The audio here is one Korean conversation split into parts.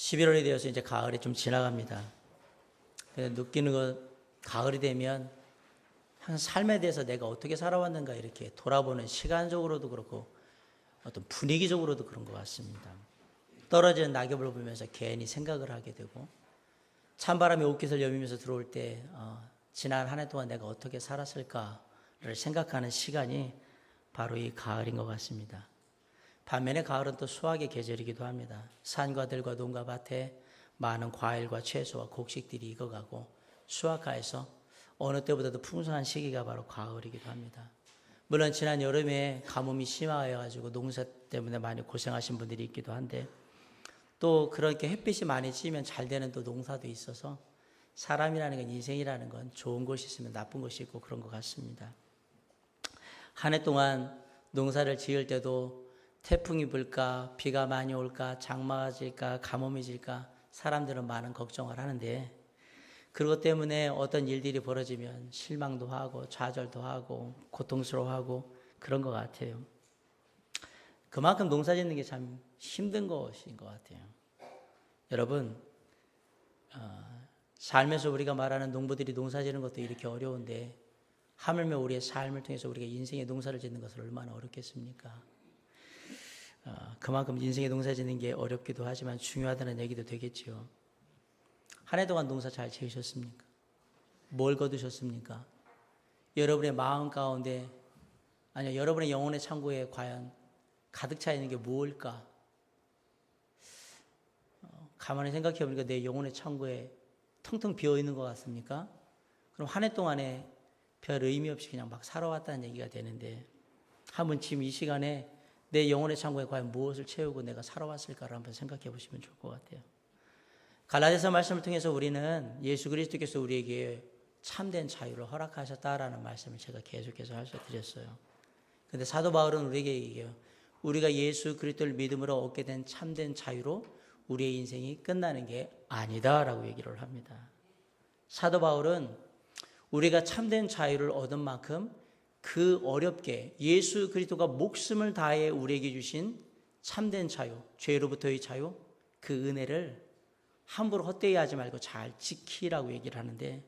11월이 되어서 이제 가을이 좀 지나갑니다. 근데 느끼는 것, 가을이 되면 항상 삶에 대해서 내가 어떻게 살아왔는가 이렇게 돌아보는, 시간적으로도 그렇고 어떤 분위기적으로도 그런 것 같습니다. 떨어지는 낙엽을 보면서 괜히 생각을 하게 되고, 찬바람이 옷깃을 여미면서 들어올 때 지난 한 해 동안 내가 어떻게 살았을까를 생각하는 시간이 바로 이 가을인 것 같습니다. 반면에 가을은 또 수확의 계절이기도 합니다. 산과 들과 논과 밭에 많은 과일과 채소와 곡식들이 익어가고 수확하여서 어느 때보다도 풍성한 시기가 바로 가을이기도 합니다. 물론 지난 여름에 가뭄이 심화해가지고 농사 때문에 많이 고생하신 분들이 있기도 한데, 또 그렇게 햇빛이 많이 찌면 잘 되는 또 농사도 있어서, 사람이라는 건, 인생이라는 건 좋은 것이 있으면 나쁜 것이 있고 그런 것 같습니다. 한 해 동안 농사를 지을 때도 태풍이 불까, 비가 많이 올까, 장마가 질까, 가뭄이 질까, 사람들은 많은 걱정을 하는데, 그것 때문에 어떤 일들이 벌어지면 실망도 하고 좌절도 하고 고통스러워하고 그런 것 같아요. 그만큼 농사 짓는 게 참 힘든 것인 것 같아요. 여러분, 삶에서 우리가 말하는 농부들이 농사 짓는 것도 이렇게 어려운데, 하물며 우리의 삶을 통해서 우리가 인생의 농사를 짓는 것은 얼마나 어렵겠습니까? 그만큼 인생의 농사 짓는 게 어렵기도 하지만 중요하다는 얘기도 되겠지요. 한 해 동안 농사 잘 지으셨습니까? 뭘 거두셨습니까? 여러분의 마음 가운데, 아니요, 여러분의 영혼의 창고에 과연 가득 차 있는 게 무엇일까? 가만히 생각해 보니까 내 영혼의 창고에 텅텅 비어 있는 것 같습니까? 그럼 한 해 동안에 별 의미 없이 그냥 막 살아왔다는 얘기가 되는데, 한번 지금 이 시간에 내 영혼의 창고에 과연 무엇을 채우고 내가 살아왔을까를 한번 생각해 보시면 좋을 것 같아요. 갈라디아서 말씀을 통해서 우리는 예수 그리스도께서 우리에게 참된 자유를 허락하셨다라는 말씀을 제가 계속해서 하셔드렸어요. 그런데 사도 바울은 우리에게 얘기해요. 우리가 예수 그리스도를 믿음으로 얻게 된 참된 자유로 우리의 인생이 끝나는 게 아니다라고 얘기를 합니다. 사도 바울은 우리가 참된 자유를 얻은 만큼 그 어렵게 예수 그리스도가 목숨을 다해 우리에게 주신 참된 자유, 죄로부터의 자유, 그 은혜를 함부로 헛되이 하지 말고 잘 지키라고 얘기를 하는데,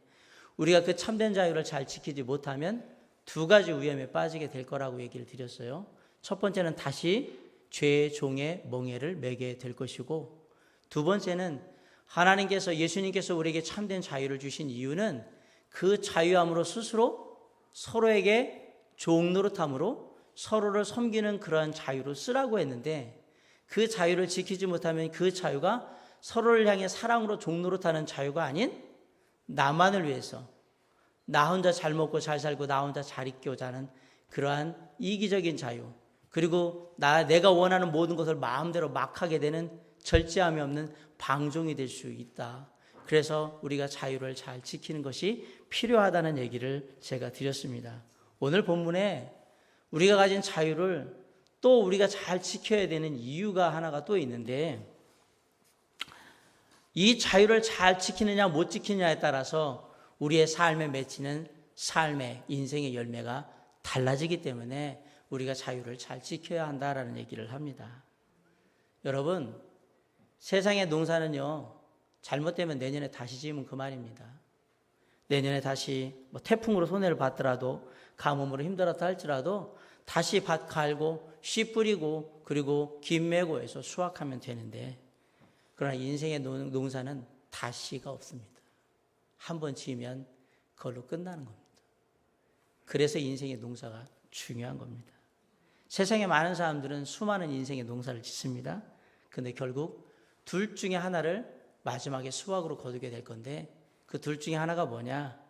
우리가 그 참된 자유를 잘 지키지 못하면 두 가지 위험에 빠지게 될 거라고 얘기를 드렸어요. 첫 번째는 다시 죄의 종의 멍에를 매게 될 것이고, 두 번째는 하나님께서, 예수님께서 우리에게 참된 자유를 주신 이유는 그 자유함으로 스스로 서로에게 종 노릇함으로 서로를 섬기는 그러한 자유로 쓰라고 했는데, 그 자유를 지키지 못하면 그 자유가 서로를 향해 사랑으로 종 노릇하는 자유가 아닌 나만을 위해서, 나 혼자 잘 먹고 잘 살고 나 혼자 잘 있고자 하는 그러한 이기적인 자유, 그리고 내가 원하는 모든 것을 마음대로 막 하게 되는 절제함이 없는 방종이 될 수 있다. 그래서 우리가 자유를 잘 지키는 것이 필요하다는 얘기를 제가 드렸습니다. 오늘 본문에 우리가 가진 자유를 또 우리가 잘 지켜야 되는 이유가 하나가 또 있는데, 이 자유를 잘 지키느냐 못 지키느냐에 따라서 우리의 삶에 맺히는 삶의 인생의 열매가 달라지기 때문에 우리가 자유를 잘 지켜야 한다라는 얘기를 합니다. 여러분, 세상의 농사는요, 잘못되면 내년에 다시 지으면 그만입니다. 내년에 다시 태풍으로 손해를 봤더라도, 가뭄으로 힘들었다 할지라도 다시 밭 갈고 씨 뿌리고 그리고 김 메고 해서 수확하면 되는데, 그러나 인생의 농사는 다시가 없습니다. 한 번 지으면 그걸로 끝나는 겁니다. 그래서 인생의 농사가 중요한 겁니다. 세상에 많은 사람들은 수많은 인생의 농사를 짓습니다. 그런데 결국 둘 중에 하나를 마지막에 수확으로 거두게 될 건데, 그 둘 중에 하나가 뭐냐?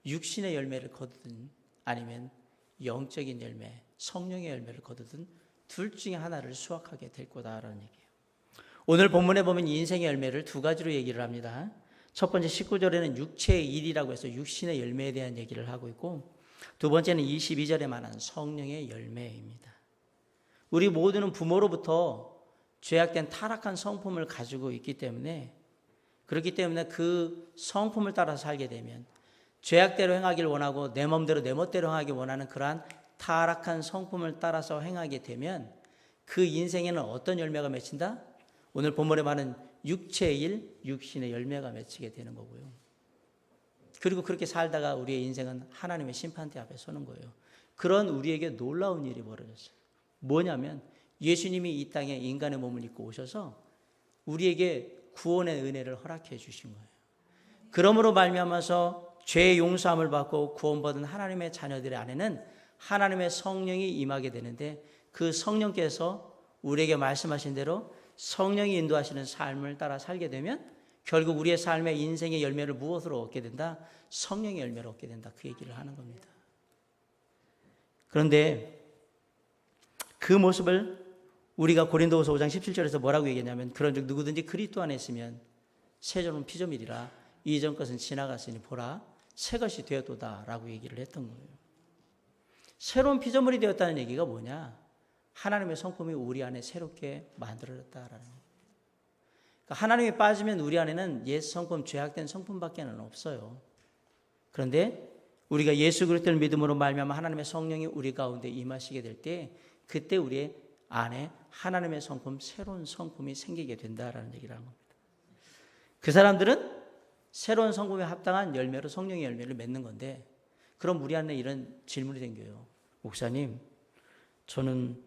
육신의 열매를 거두든 아니면 영적인 열매, 성령의 열매를 거두든 둘 중에 하나를 수확하게 될 거다라는 얘기예요. 오늘 본문에 보면 인생의 열매를 두 가지로 얘기를 합니다. 첫 번째 19절에는 육체의 일이라고 해서 육신의 열매에 대한 얘기를 하고 있고, 두 번째는 22절에 말하는 성령의 열매입니다. 우리 모두는 부모로부터 죄악된 타락한 성품을 가지고 있기 때문에, 그렇기 때문에 그 성품을 따라서 살게 되면 죄악대로 행하길 원하고 내 맘대로 내 멋대로 행하기 원하는 그러한 타락한 성품을 따라서 행하게 되면 그 인생에는 어떤 열매가 맺힌다? 오늘 본문에 말하는 육체의 일, 육신의 열매가 맺히게 되는 거고요. 그리고 그렇게 살다가 우리의 인생은 하나님의 심판대 앞에 서는 거예요. 그런 우리에게 놀라운 일이 벌어졌어요. 뭐냐면 예수님이 이 땅에 인간의 몸을 입고 오셔서 우리에게 구원의 은혜를 허락해 주신 거예요. 그러므로 말미암아서 죄의 용서함을 받고 구원받은 하나님의 자녀들의 안에는 하나님의 성령이 임하게 되는데, 그 성령께서 우리에게 말씀하신 대로 성령이 인도하시는 삶을 따라 살게 되면 결국 우리의 삶의 인생의 열매를 무엇으로 얻게 된다? 성령의 열매를 얻게 된다. 그 얘기를 하는 겁니다. 그런데 그 모습을 우리가 고린도후서 5장 17절에서 뭐라고 얘기했냐면, 그런즉 누구든지 그리스도 안에 있으면 새로운 피조물이라 이전 것은 지나갔으니 보라 새 것이 되었도다 라고 얘기를 했던 거예요. 새로운 피조물이 되었다는 얘기가 뭐냐? 하나님의 성품이 우리 안에 새롭게 만들어졌다라는 거예요. 그러니까 하나님이 빠지면 우리 안에는 옛 성품, 죄악된 성품밖에 없어요. 그런데 우리가 예수 그리스도를 믿음으로 말미암아 하나님의 성령이 우리 가운데 임하시게 될 때, 그때 우리의 안에 하나님의 성품, 새로운 성품이 생기게 된다라는 얘기를 하는 겁니다. 그 사람들은 새로운 성품에 합당한 열매로 성령의 열매를 맺는 건데, 그럼 우리 안에 이런 질문이 생겨요. 목사님, 저는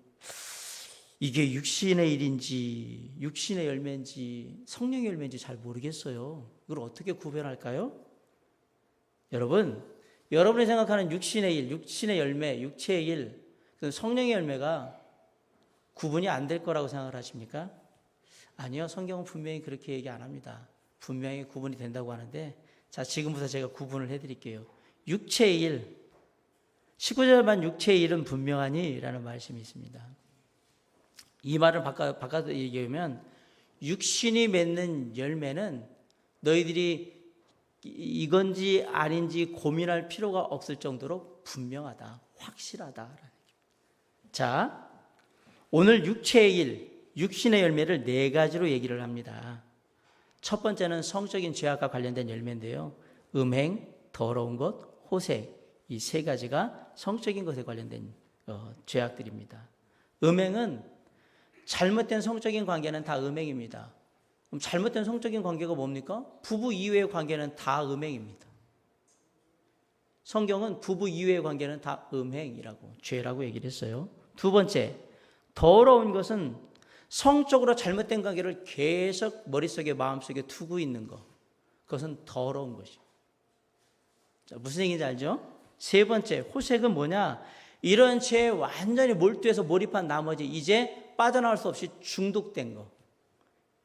이게 육신의 일인지 육신의 열매인지 성령의 열매인지 잘 모르겠어요. 이걸 어떻게 구별할까요? 여러분, 여러분이 생각하는 육신의 일, 육신의 열매, 육체의 일, 성령의 열매가 구분이 안 될 거라고 생각을 하십니까? 아니요, 성경은 분명히 그렇게 얘기 안 합니다. 분명히 구분이 된다고 하는데, 자, 지금부터 제가 구분을 해드릴게요. 육체의 일, 19절만 육체의 일은 분명하니 라는 말씀이 있습니다. 이 말을 바꿔서 얘기하면, 육신이 맺는 열매는 너희들이 이건지 아닌지 고민할 필요가 없을 정도로 분명하다, 확실하다. 자, 오늘 육체의 일, 육신의 열매를 4가지로 얘기를 합니다. 첫 번째는 성적인 죄악과 관련된 열매인데요. 음행, 더러운 것, 호색, 이 3가지가 성적인 것에 관련된 죄악들입니다. 음행은 잘못된 성적인 관계는 다 음행입니다. 그럼 잘못된 성적인 관계가 뭡니까? 부부 이외의 관계는 다 음행입니다. 성경은 부부 이외의 관계는 다 음행이라고, 죄라고 얘기를 했어요. 두 번째, 더러운 것은 성적으로 잘못된 관계를 계속 머릿속에 마음속에 두고 있는 것, 그것은 더러운 것이죠. 자, 무슨 얘기인지 알죠? 세 번째, 호색은 뭐냐? 이런 죄에 완전히 몰두해서 몰입한 나머지 이제 빠져나올 수 없이 중독된 거,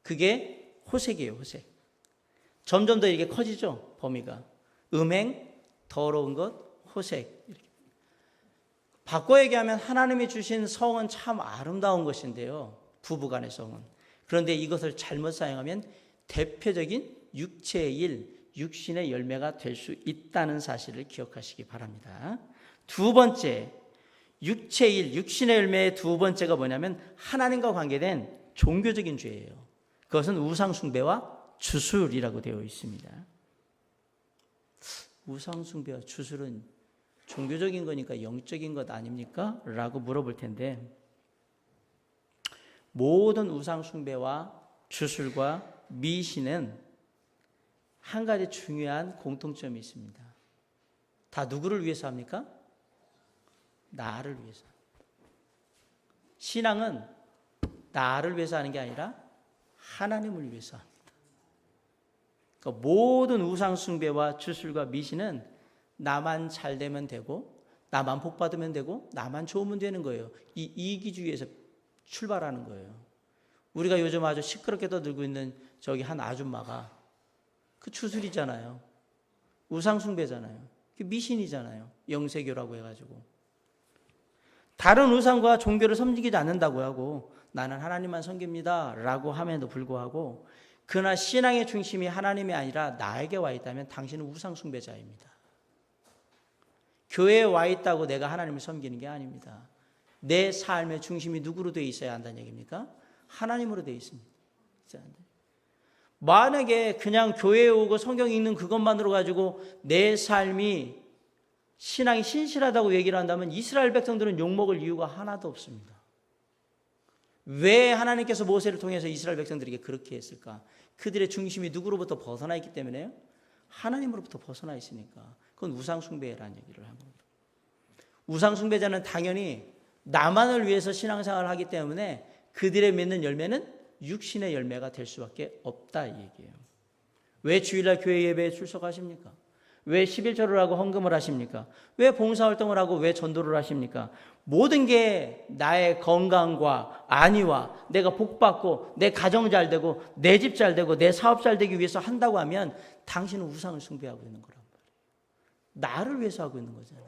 그게 호색이에요. 호색. 점점 더 이게 커지죠, 범위가. 음행, 더러운 것, 호색. 이렇게. 바꿔 얘기하면 하나님이 주신 성은 참 아름다운 것인데요, 부부간의 성은. 그런데 이것을 잘못 사용하면 대표적인 육체의 일, 육신의 열매가 될 수 있다는 사실을 기억하시기 바랍니다. 두 번째, 육체의 일, 육신의 열매의 두 번째가 뭐냐면 하나님과 관계된 종교적인 죄예요. 그것은 우상숭배와 주술이라고 되어 있습니다. 우상숭배와 주술은 종교적인 거니까 영적인 것 아닙니까? 라고 물어볼 텐데, 모든 우상숭배와 주술과 미신은 한 가지 중요한 공통점이 있습니다. 다 누구를 위해서 합니까? 나를 위해서. 신앙은 나를 위해서 하는 게 아니라 하나님을 위해서 합니다. 그러니까 모든 우상숭배와 주술과 미신은 나만 잘 되면 되고, 나만 복 받으면 되고, 나만 좋으면 되는 거예요. 이 이기주의에서 출발하는 거예요. 우리가 요즘 아주 시끄럽게 떠들고 있는 저기 한 아줌마가 그 주술이잖아요. 우상숭배잖아요. 미신이잖아요. 영세교라고 해가지고. 다른 우상과 종교를 섬기지 않는다고 하고 나는 하나님만 섬깁니다 라고 함에도 불구하고, 그러나 신앙의 중심이 하나님이 아니라 나에게 와 있다면 당신은 우상숭배자입니다. 교회에 와 있다고 내가 하나님을 섬기는 게 아닙니다. 내 삶의 중심이 누구로 되어 있어야 한다는 얘기입니까? 하나님으로 되어 있습니다. 만약에 그냥 교회에 오고 성경 읽는 그것만으로 가지고 내 삶이 신앙이 신실하다고 얘기를 한다면 이스라엘 백성들은 욕먹을 이유가 하나도 없습니다. 왜 하나님께서 모세를 통해서 이스라엘 백성들에게 그렇게 했을까? 그들의 중심이 누구로부터 벗어나 있기 때문에요. 하나님으로부터 벗어나 있으니까. 그건 우상 숭배라는 얘기를 하는 겁니다. 우상 숭배자는 당연히 나만을 위해서 신앙생활을 하기 때문에 그들의 맺는 열매는 육신의 열매가 될 수밖에 없다 이 얘기예요. 왜 주일날 교회 예배에 출석하십니까? 왜 11절을 하고 헌금을 하십니까? 왜 봉사활동을 하고 왜 전도를 하십니까? 모든 게 나의 건강과 안위와 내가 복받고 내 가정 잘 되고 내 집 잘 되고 내 사업 잘 되기 위해서 한다고 하면 당신은 우상을 숭배하고 있는 거란 말이에요. 나를 위해서 하고 있는 거잖아요.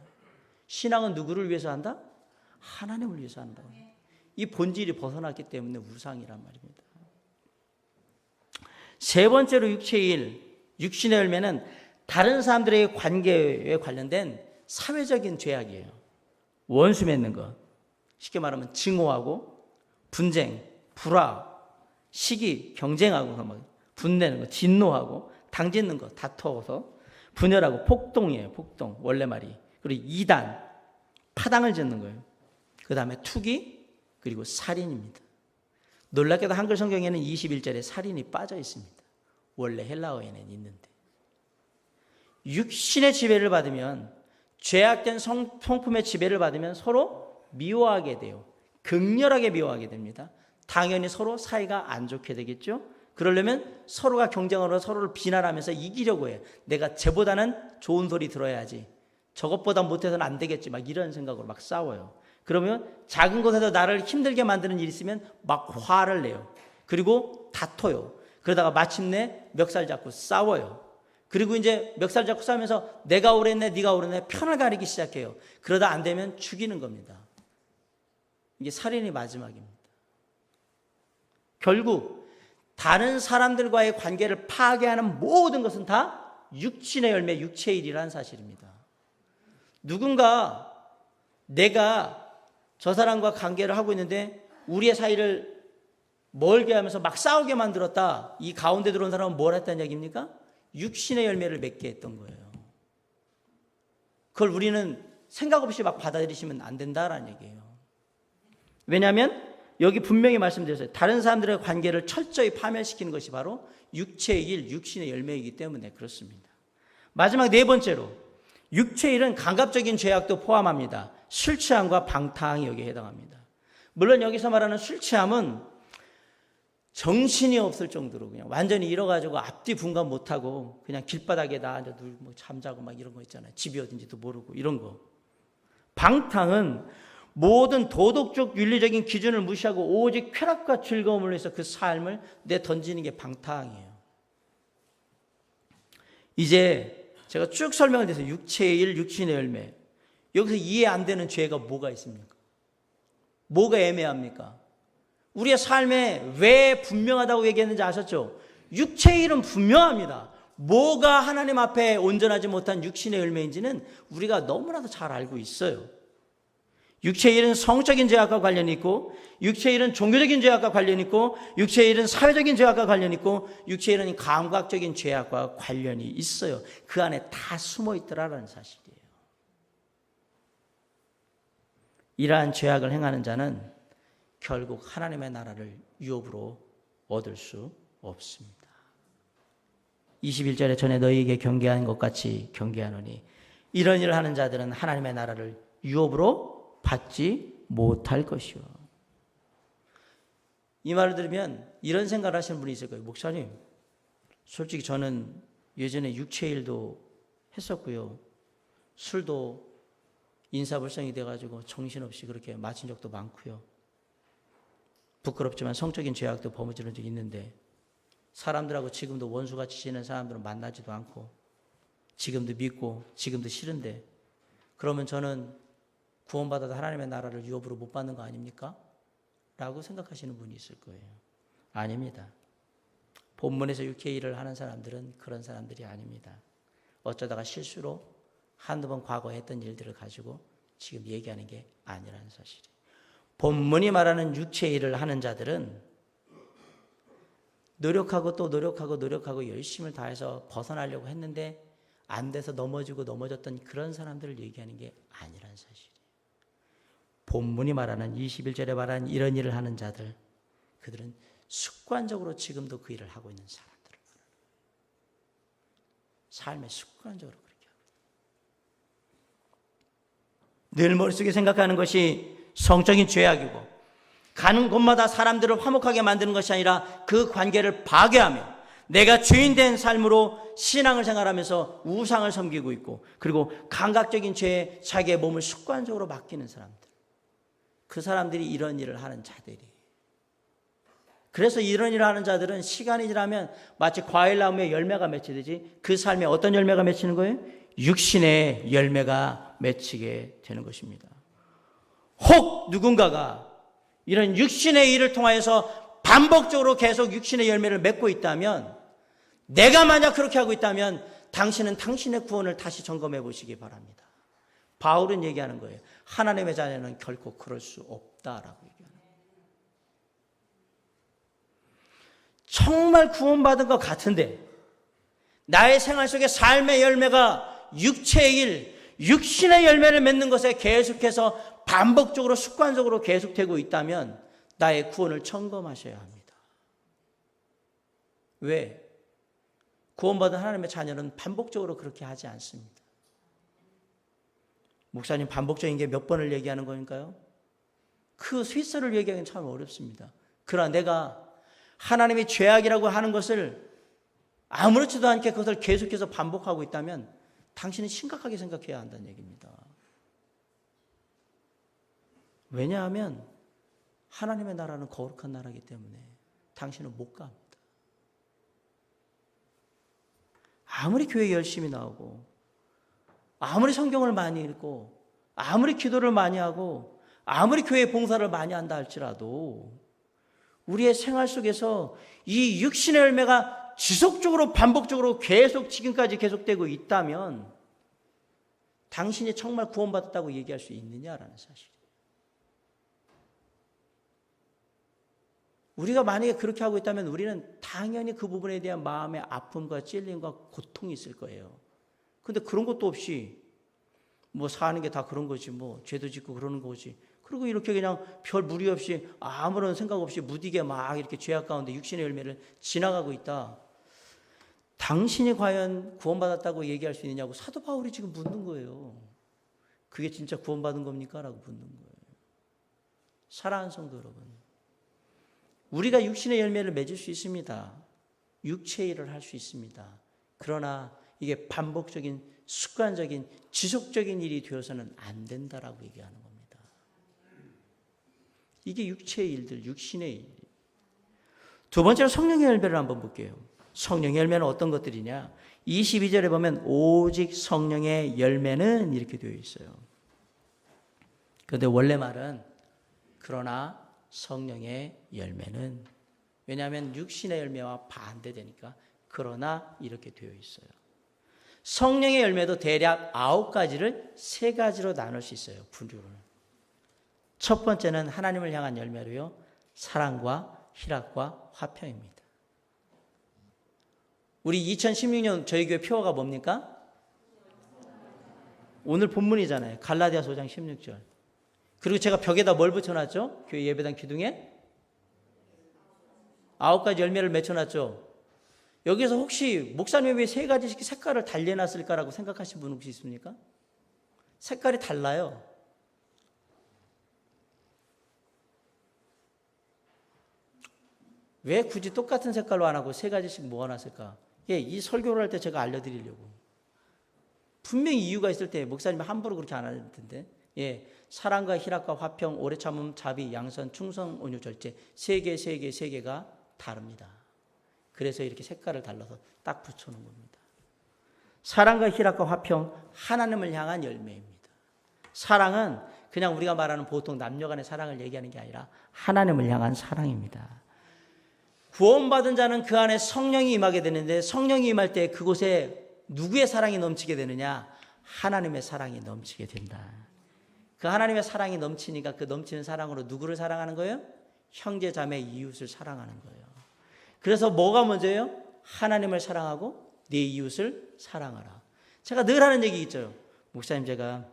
신앙은 누구를 위해서 한다? 하나님을 위해서 한다. 이 본질이 벗어났기 때문에 우상이란 말입니다. 세 번째로 육체의 일, 육신의 열매는 다른 사람들의 관계에 관련된 사회적인 죄악이에요. 원수 맺는 것, 쉽게 말하면 증오하고 분쟁, 불화, 시기, 경쟁하고 분내는 거, 진노하고 당짓는 거, 다투어서 분열하고 폭동이에요. 폭동, 원래 말이. 그리고 이단, 파당을 짓는 거예요. 그 다음에 투기, 그리고 살인입니다. 놀랍게도 한글 성경에는 21절에 살인이 빠져 있습니다. 원래 헬라어에는 있는데. 육신의 지배를 받으면, 죄악된 성품의 지배를 받으면 서로 미워하게 돼요. 극렬하게 미워하게 됩니다. 당연히 서로 사이가 안 좋게 되겠죠. 그러려면 서로가 경쟁으로 서로를 비난하면서 이기려고 해요. 내가 쟤보다는 좋은 소리 들어야지. 저것보다 못해서는 안 되겠지. 막 이런 생각으로 막 싸워요. 그러면 작은 것에서 나를 힘들게 만드는 일이 있으면 막 화를 내요. 그리고 다퉈요. 그러다가 마침내 멱살 잡고 싸워요. 그리고 이제 멱살 잡고 싸우면서 내가 옳았네, 네가 옳았네 편을 가리기 시작해요. 그러다 안 되면 죽이는 겁니다. 이게 살인이 마지막입니다. 결국 다른 사람들과의 관계를 파괴하는 모든 것은 다 육신의 열매, 육체의 일이라는 사실입니다. 누군가 내가 저 사람과 관계를 하고 있는데 우리의 사이를 멀게 하면서 막 싸우게 만들었다. 이 가운데 들어온 사람은 뭘 했다는 얘기입니까? 육신의 열매를 맺게 했던 거예요. 그걸 우리는 생각 없이 막 받아들이시면 안 된다라는 얘기예요. 왜냐하면 여기 분명히 말씀드렸어요. 다른 사람들의 관계를 철저히 파멸시키는 것이 바로 육체의 일, 육신의 열매이기 때문에 그렇습니다. 마지막 네 번째로 육체의 일은 감각적인 죄악도 포함합니다. 술 취함과 방탕이 여기에 해당합니다. 물론 여기서 말하는 술 취함은 정신이 없을 정도로 그냥 완전히 잃어가지고 앞뒤 분간 못하고 그냥 길바닥에 앉아 뭐 잠자고 막 이런 거 있잖아요. 집이 어딘지도 모르고 이런 거. 방탕은 모든 도덕적 윤리적인 기준을 무시하고 오직 쾌락과 즐거움을 위해서 그 삶을 내던지는 게 방탕이에요. 이제 제가 쭉 설명을 해서 육체의 일, 육신의 열매. 여기서 이해 안 되는 죄가 뭐가 있습니까? 뭐가 애매합니까? 우리의 삶에 왜 분명하다고 얘기했는지 아셨죠? 육체의 일은 분명합니다. 뭐가 하나님 앞에 온전하지 못한 육신의 열매인지는 우리가 너무나도 잘 알고 있어요. 육체의 일은 성적인 죄악과 관련이 있고, 육체의 일은 종교적인 죄악과 관련이 있고, 육체의 일은 사회적인 죄악과 관련이 있고, 육체의 일은 감각적인 죄악과 관련이 있어요. 그 안에 다 숨어 있더라라는 사실이에요. 이러한 죄악을 행하는 자는 결국 하나님의 나라를 유업으로 얻을 수 없습니다. 21절에 전에 너희에게 경계한 것 같이 경계하노니 이런 일을 하는 자들은 하나님의 나라를 유업으로 받지 못할 것이요. 이 말을 들으면 이런 생각을 하시는 분이 있을 거예요. 목사님, 솔직히 저는 예전에 육체일도 했었고요. 술도 인사불성이 돼가지고 정신없이 그렇게 마신 적도 많고요. 부끄럽지만 성적인 죄악도 범죄한 적이 있는데 사람들하고 지금도 원수같이 지내는 사람들은 만나지도 않고 지금도 믿고 지금도 싫은데 그러면 저는 구원받아도 하나님의 나라를 유업으로 못 받는 거 아닙니까? 라고 생각하시는 분이 있을 거예요. 아닙니다. 본문에서 육체의 일을 하는 사람들은 그런 사람들이 아닙니다. 어쩌다가 실수로 한두 번 과거에 했던 일들을 가지고 지금 얘기하는 게 아니라는 사실이에요. 본문이 말하는 육체의 일을 하는 자들은 노력하고 또 노력하고 열심을 다해서 벗어나려고 했는데 안 돼서 넘어졌던 그런 사람들을 얘기하는 게 아니라는 사실이에요. 본문이 말하는 21절에 말하는 이런 일을 하는 자들, 그들은 습관적으로 지금도 그 일을 하고 있는 사람들을 말하는 거예요. 삶에 습관적으로 그렇게 하고 있다. 늘 머릿속에 생각하는 것이 성적인 죄악이고 가는 곳마다 사람들을 화목하게 만드는 것이 아니라 그 관계를 파괴하며 내가 죄인된 삶으로 신앙을 생활하면서 우상을 섬기고 있고 그리고 감각적인 죄에 자기의 몸을 습관적으로 맡기는 사람들, 그 사람들이 이런 일을 하는 자들이. 그래서 이런 일을 하는 자들은 시간이 지나면 마치 과일나무에 열매가 맺히듯이 그 삶에 어떤 열매가 맺히는 거예요? 육신의 열매가 맺히게 되는 것입니다. 혹 누군가가 이런 육신의 일을 통하여서 반복적으로 계속 육신의 열매를 맺고 있다면, 내가 만약 그렇게 하고 있다면 당신은 당신의 구원을 다시 점검해 보시기 바랍니다. 바울은 얘기하는 거예요. 하나님의 자녀는 결코 그럴 수 없다라고 얘기하는 거예요. 정말 구원받은 것 같은데 나의 생활 속에 삶의 열매가 육체의 일, 육신의 열매를 맺는 것에 계속해서 반복적으로 습관적으로 계속되고 있다면 나의 구원을 점검하셔야 합니다. 왜? 구원받은 하나님의 자녀는 반복적으로 그렇게 하지 않습니다. 목사님, 반복적인 게 몇 번을 얘기하는 거니까요? 그 숫자를 얘기하기는 참 어렵습니다. 그러나 내가 하나님이 죄악이라고 하는 것을 아무렇지도 않게 그것을 계속해서 반복하고 있다면 당신은 심각하게 생각해야 한다는 얘기입니다. 왜냐하면 하나님의 나라는 거룩한 나라이기 때문에 당신은 못 갑니다. 아무리 교회 열심히 나오고 아무리 성경을 많이 읽고 아무리 기도를 많이 하고 아무리 교회 봉사를 많이 한다 할지라도 우리의 생활 속에서 이 육신의 열매가 지속적으로 반복적으로 계속 지금까지 계속되고 있다면 당신이 정말 구원받았다고 얘기할 수 있느냐라는 사실이에요. 우리가 만약에 그렇게 하고 있다면 우리는 당연히 그 부분에 대한 마음의 아픔과 찔림과 고통이 있을 거예요. 근데 그런 것도 없이 뭐 사는 게 다 그런 거지, 뭐 죄도 짓고 그러는 거지. 그리고 이렇게 그냥 별 무리 없이 아무런 생각 없이 무디게 막 이렇게 죄악 가운데 육신의 열매를 지나가고 있다. 당신이 과연 구원받았다고 얘기할 수 있느냐고 사도 바울이 지금 묻는 거예요. 그게 진짜 구원받은 겁니까? 라고 묻는 거예요. 사랑하는 성도 여러분, 우리가 육신의 열매를 맺을 수 있습니다. 육체의 일을 할 수 있습니다. 그러나 이게 반복적인, 습관적인, 지속적인 일이 되어서는 안 된다라고 얘기하는 겁니다. 이게 육체의 일들, 육신의 일. 두 번째로 성령의 열매를 한번 볼게요. 성령의 열매는 어떤 것들이냐? 22절에 보면 오직 성령의 열매는 이렇게 되어 있어요. 그런데 원래 말은 그러나 성령의 열매는, 왜냐하면 육신의 열매와 반대되니까 그러나 이렇게 되어 있어요. 성령의 열매도 대략 9가지를 3가지로 나눌 수 있어요. 분류를. 첫 번째는 하나님을 향한 열매로요, 사랑과 희락과 화평입니다. 우리 2016년 저희 교회 표어가 뭡니까? 오늘 본문이잖아요. 갈라디아서 5장 16절. 그리고 제가 벽에다 뭘 붙여놨죠? 교회 예배당 기둥에 9가지 열매를 맺혀놨죠. 여기서 혹시 목사님이 왜 3가지씩 색깔을 달려놨을까라고 생각하신 분 혹시 있습니까? 색깔이 달라요. 왜 굳이 똑같은 색깔로 안 하고 3가지씩 모아놨을까? 예, 이 설교를 할 때 제가 알려드리려고. 분명히 이유가 있을 때 목사님이 함부로 그렇게 안 할 텐데. 예, 사랑과 희락과 화평, 오래 참음, 자비, 양선, 충성, 온유, 절제 3개가 다릅니다. 그래서 이렇게 색깔을 달라서 딱 붙여놓은 겁니다. 사랑과 희락과 화평, 하나님을 향한 열매입니다. 사랑은 그냥 우리가 말하는 보통 남녀 간의 사랑을 얘기하는 게 아니라 하나님을 향한 사랑입니다. 구원받은 자는 그 안에 성령이 임하게 되는데, 성령이 임할 때 그곳에 누구의 사랑이 넘치게 되느냐? 하나님의 사랑이 넘치게 된다. 그 하나님의 사랑이 넘치니까 그 넘치는 사랑으로 누구를 사랑하는 거예요? 형제 자매 이웃을 사랑하는 거예요. 그래서 뭐가 먼저예요? 하나님을 사랑하고 내 이웃을 사랑하라. 제가 늘 하는 얘기 있죠. 목사님, 제가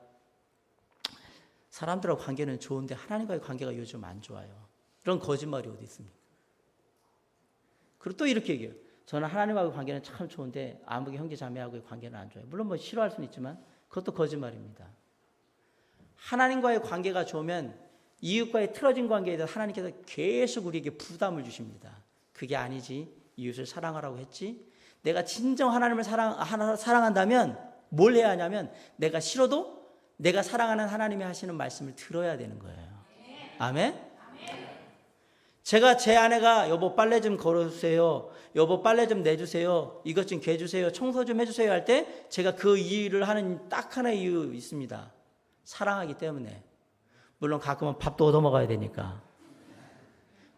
사람들하고 관계는 좋은데 하나님과의 관계가 요즘 안 좋아요. 그런 거짓말이 어디 있습니까? 그리고 또 이렇게 얘기해요. 저는 하나님하고의 관계는 참 좋은데 아무개 형제 자매하고의 관계는 안 좋아요. 물론 뭐 싫어할 수는 있지만 그것도 거짓말입니다. 하나님과의 관계가 좋으면 이웃과의 틀어진 관계에 대해서 하나님께서 계속 우리에게 부담을 주십니다. 그게 아니지. 이웃을 사랑하라고 했지. 내가 진정 하나님을 사랑한다면 뭘 해야 하냐면 내가 싫어도 내가 사랑하는 하나님이 하시는 말씀을 들어야 되는 거예요. 아멘? 제가 제 아내가 여보 빨래 좀 걸어주세요. 여보 빨래 좀 내주세요. 이것 좀 개주세요. 청소 좀 해주세요 할 때 제가 그 일을 하는 딱 하나의 이유 있습니다. 사랑하기 때문에. 물론 가끔은 밥도 얻어 먹어야 되니까.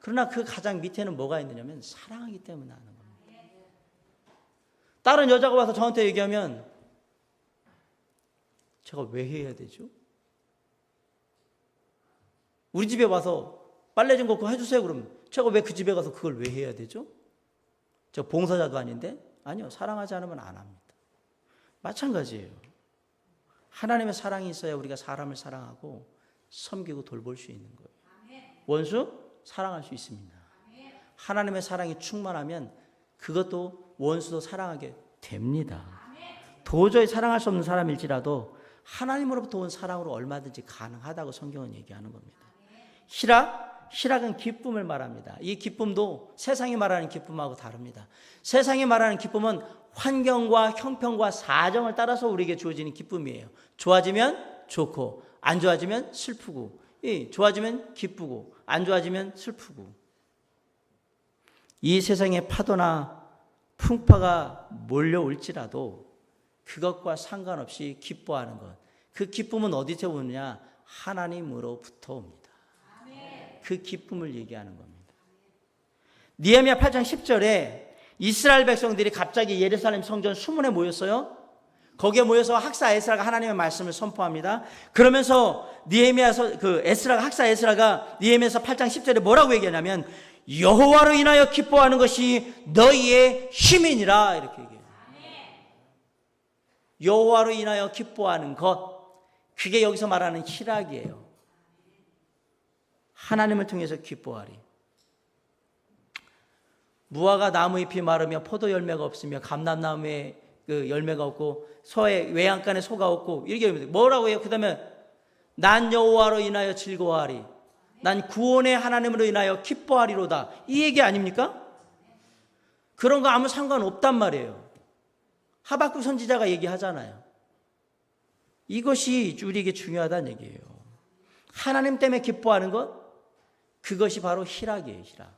그러나 그 가장 밑에는 뭐가 있느냐면 사랑하기 때문에 하는 겁니다. 다른 여자가 와서 저한테 얘기하면 제가 왜 해야 되죠? 우리 집에 와서 빨래 좀 걷고 해주세요 그러면 제가 왜 그 집에 가서 그걸 왜 해야 되죠? 저 봉사자도 아닌데? 아니요. 사랑하지 않으면 안 합니다. 마찬가지예요. 하나님의 사랑이 있어야 우리가 사람을 사랑하고 섬기고 돌볼 수 있는 거예요. 원수 사랑할 수 있습니다. 하나님의 사랑이 충만하면 그것도 원수도 사랑하게 됩니다. 도저히 사랑할 수 없는 사람일지라도 하나님으로부터 온 사랑으로 얼마든지 가능하다고 성경은 얘기하는 겁니다. 희락은 기쁨을 말합니다. 이 기쁨도 세상이 말하는 기쁨하고 다릅니다. 세상이 말하는 기쁨은 환경과 형편과 사정을 따라서 우리에게 주어지는 기쁨이에요. 좋아지면 좋고 안 좋아지면 슬프고, 좋아지면 기쁘고 안 좋아지면 슬프고. 이 세상의 파도나 풍파가 몰려올지라도 그것과 상관없이 기뻐하는 것, 그 기쁨은 어디서 오느냐? 하나님으로부터 옵니다. 그 기쁨을 얘기하는 겁니다. 느헤미야 8장 10절에 이스라엘 백성들이 갑자기 예루살렘 성전 수문에 모였어요. 거기에 모여서 학사 에스라가 하나님의 말씀을 선포합니다. 그러면서 학사 에스라가 느헤미야서 8장 10절에 뭐라고 얘기하냐면 여호와로 인하여 기뻐하는 것이 너희의 힘이니라 이렇게 얘기해요. 여호와로 인하여 기뻐하는 것, 그게 여기서 말하는 희락이에요. 하나님을 통해서 기뻐하리. 무화과 나무잎이 마르며 포도 열매가 없으며 감람나무에 그 열매가 없고 소의 외양간에 소가 없고 이렇게 뭐라고 해요? 그 다음에 난 여호와로 인하여 즐거워하리. 난 구원의 하나님으로 인하여 기뻐하리로다. 이 얘기 아닙니까? 그런 거 아무 상관없단 말이에요. 하박국 선지자가 얘기하잖아요. 이것이 우리에게 중요하다는 얘기예요. 하나님 때문에 기뻐하는 것, 그것이 바로 희락이에요. 희락.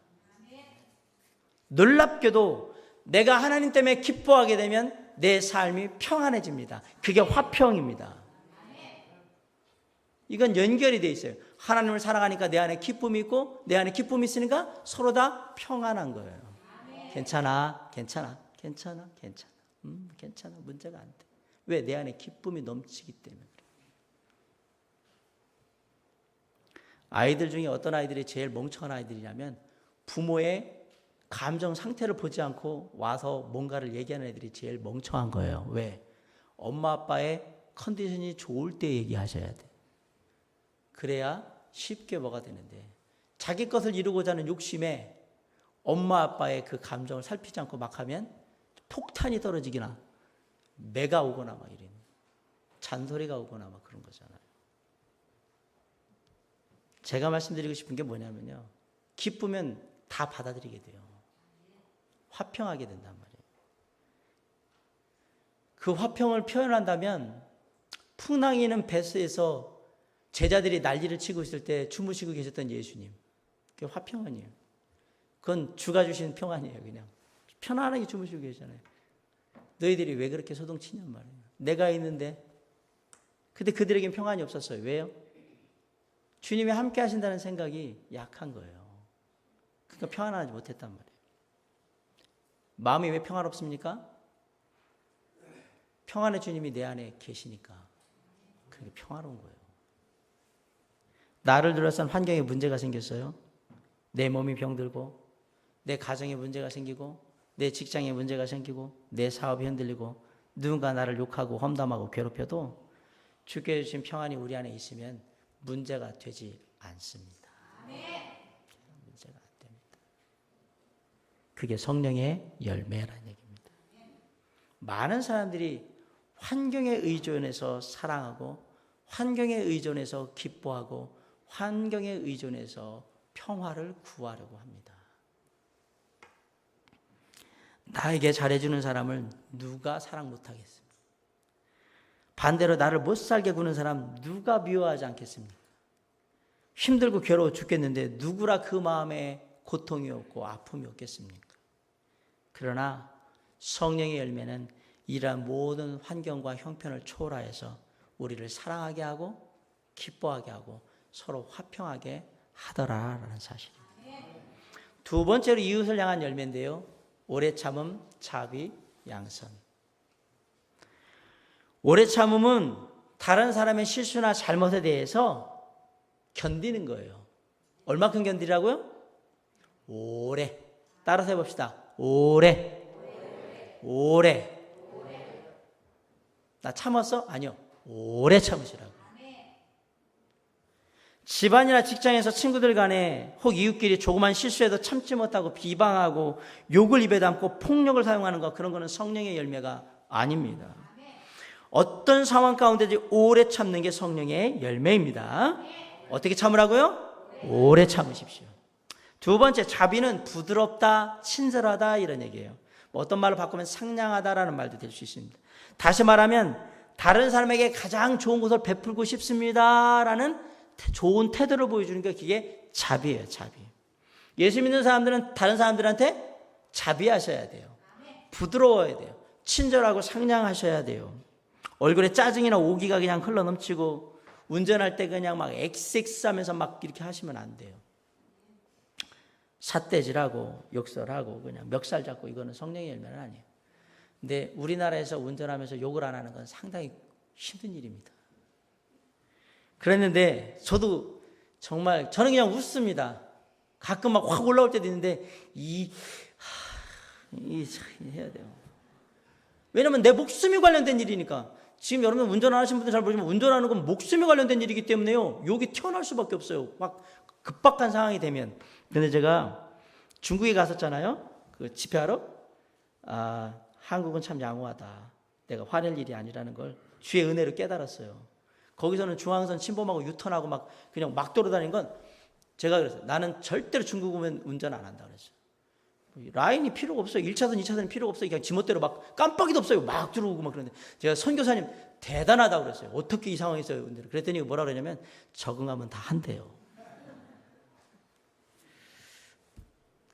놀랍게도 내가 하나님 때문에 기뻐하게 되면 내 삶이 평안해집니다. 그게 화평입니다. 이건 연결이 돼 있어요. 하나님을 사랑하니까 내 안에 기쁨이 있고 내 안에 기쁨이 있으니까 서로 다 평안한 거예요. 괜찮아. 괜찮아. 문제가 안 돼. 왜? 내 안에 기쁨이 넘치기 때문에. 아이들 중에 어떤 아이들이 제일 멍청한 아이들이냐면 부모의 감정 상태를 보지 않고 와서 뭔가를 얘기하는 애들이 제일 멍청한 거예요. 왜? 엄마 아빠의 컨디션이 좋을 때 얘기하셔야 돼. 그래야 쉽게 뭐가 되는데 자기 것을 이루고자 하는 욕심에 엄마 아빠의 그 감정을 살피지 않고 막 하면 폭탄이 떨어지기나 매가 오거나 막 이런 잔소리가 오거나 막 그런 거잖아요. 제가 말씀드리고 싶은 게 뭐냐면요. 기쁘면 다 받아들이게 돼요. 화평하게 된단 말이에요. 그 화평을 표현한다면 풍랑이는 베스에서 제자들이 난리를 치고 있을 때 주무시고 계셨던 예수님. 그게 화평한이에요. 그건 주가 주신 평안이에요. 그냥 편안하게 주무시고 계시잖아요. 너희들이 왜 그렇게 소동치냔 말이에요. 내가 있는데. 근데 그들에겐 평안이 없었어요. 왜요? 주님이 함께 하신다는 생각이 약한 거예요. 그러니까 평안하지 못했단 말이에요. 마음이 왜 평안없습니까? 평안의 주님이 내 안에 계시니까. 그게 평화로운 거예요. 나를 둘러싼 환경에 문제가 생겼어요. 내 몸이 병들고 내 가정에 문제가 생기고 내 직장에 문제가 생기고 내 사업이 흔들리고 누군가 나를 욕하고 험담하고 괴롭혀도 주께 주신 평안이 우리 안에 있으면 문제가 되지 않습니다. 문제가 안 됩니다. 그게 성령의 열매라는 얘기입니다. 많은 사람들이 환경에 의존해서 사랑하고 환경에 의존해서 기뻐하고 환경에 의존해서 평화를 구하려고 합니다. 나에게 잘해주는 사람을 누가 사랑 못하겠습니까? 반대로 나를 못 살게 구는 사람 누가 미워하지 않겠습니까? 힘들고 괴로워 죽겠는데 누구라 그 마음에 고통이 없고 아픔이 없겠습니까? 그러나 성령의 열매는 이러한 모든 환경과 형편을 초월하여서 우리를 사랑하게 하고 기뻐하게 하고 서로 화평하게 하더라라는 사실입니다. 두 번째로 이웃을 향한 열매인데요. 오래 참음, 자비, 양선. 오래 참음은 다른 사람의 실수나 잘못에 대해서 견디는 거예요. 얼마큼 견디라고요? 오래. 따라서 해봅시다. 오래. 오래. 나 참았어? 아니요. 오래 참으시라고. 집안이나 직장에서 친구들 간에 혹 이웃끼리 조그만 실수해도 참지 못하고 비방하고 욕을 입에 담고 폭력을 사용하는 것, 그런 거는 성령의 열매가 아닙니다. 어떤 상황 가운데도 오래 참는 게 성령의 열매입니다. 어떻게 참으라고요? 오래 참으십시오. 두 번째, 자비는 부드럽다, 친절하다 이런 얘기예요. 뭐 어떤 말로 바꾸면 상냥하다라는 말도 될 수 있습니다. 다시 말하면 다른 사람에게 가장 좋은 것을 베풀고 싶습니다라는 좋은 태도를 보여주는 게 그게 자비예요. 자비. 예수 믿는 사람들은 다른 사람들한테 자비하셔야 돼요. 부드러워야 돼요. 친절하고 상냥하셔야 돼요. 얼굴에 짜증이나 오기가 그냥 흘러넘치고 운전할 때 그냥 막 엑스하면서 막 이렇게 하시면 안 돼요. 삿대질하고 욕설하고 그냥 멱살 잡고 이거는 성령의 열매는 아니에요. 근데 우리나라에서 운전하면서 욕을 안 하는 건 상당히 힘든 일입니다. 그랬는데 저도 정말 저는 그냥 웃습니다. 가끔 막 확 올라올 때도 있는데 해야 돼요. 왜냐면 내 목숨이 관련된 일이니까. 지금 여러분 운전 안 하시는 분들 잘 모르지만 운전하는 건 목숨이 관련된 일이기 때문에요. 욕이 튀어나올 수밖에 없어요. 막 급박한 상황이 되면. 근데 제가 중국에 갔었잖아요. 그 집회하러. 한국은 참 양호하다. 내가 화낼 일이 아니라는 걸 주의 은혜로 깨달았어요. 거기서는 중앙선 침범하고 유턴하고 막 그냥 막 돌아다니는 건 제가 그랬어요. 나는 절대로 중국 오면 운전 안 한다 그랬어요. 라인이 필요가 없어요. 1차선, 2차선이 필요가 없어요. 그냥 지멋대로 막 깜빡이도 없어요. 막 들어오고 막 그러는데 제가 선교사님 대단하다고 그랬어요. 어떻게 이 상황에서 그랬더니 뭐라 그러냐면 적응하면 다 한대요.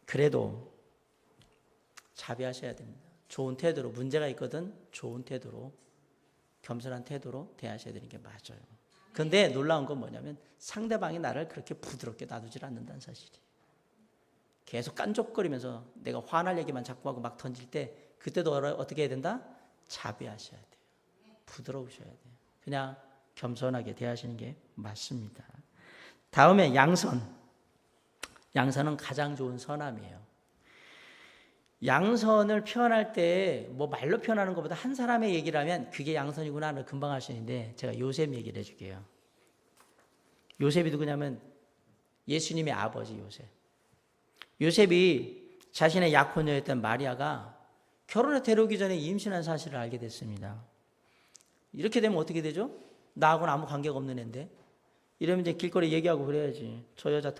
그래도 자비하셔야 됩니다. 좋은 태도로, 문제가 있거든 좋은 태도로, 겸손한 태도로 대하셔야 되는 게 맞아요. 그런데 놀라운 건 뭐냐면 상대방이 나를 그렇게 부드럽게 놔두질 않는다는 사실이에요. 계속 깐족거리면서 내가 화날 얘기만 자꾸 하고 막 던질 때 그때도 어떻게 해야 된다? 자비하셔야 돼요. 부드러우셔야 돼요. 그냥 겸손하게 대하시는 게 맞습니다. 다음에 양선. 양선은 가장 좋은 선함이에요. 양선을 표현할 때 뭐 말로 표현하는 것보다 한 사람의 얘기를 하면 그게 양선이구나를 금방 알 수 있는데 제가 요셉 얘기를 해줄게요. 요셉이 누구냐면 예수님의 아버지 요셉. 요셉이 자신의 약혼녀였던 마리아가 결혼에 데려오기 전에 임신한 사실을 알게 됐습니다. 이렇게 되면 어떻게 되죠? 나하고는 아무 관계가 없는 애인데 이러면 이제 길거리 얘기하고 그래야지. 저 여자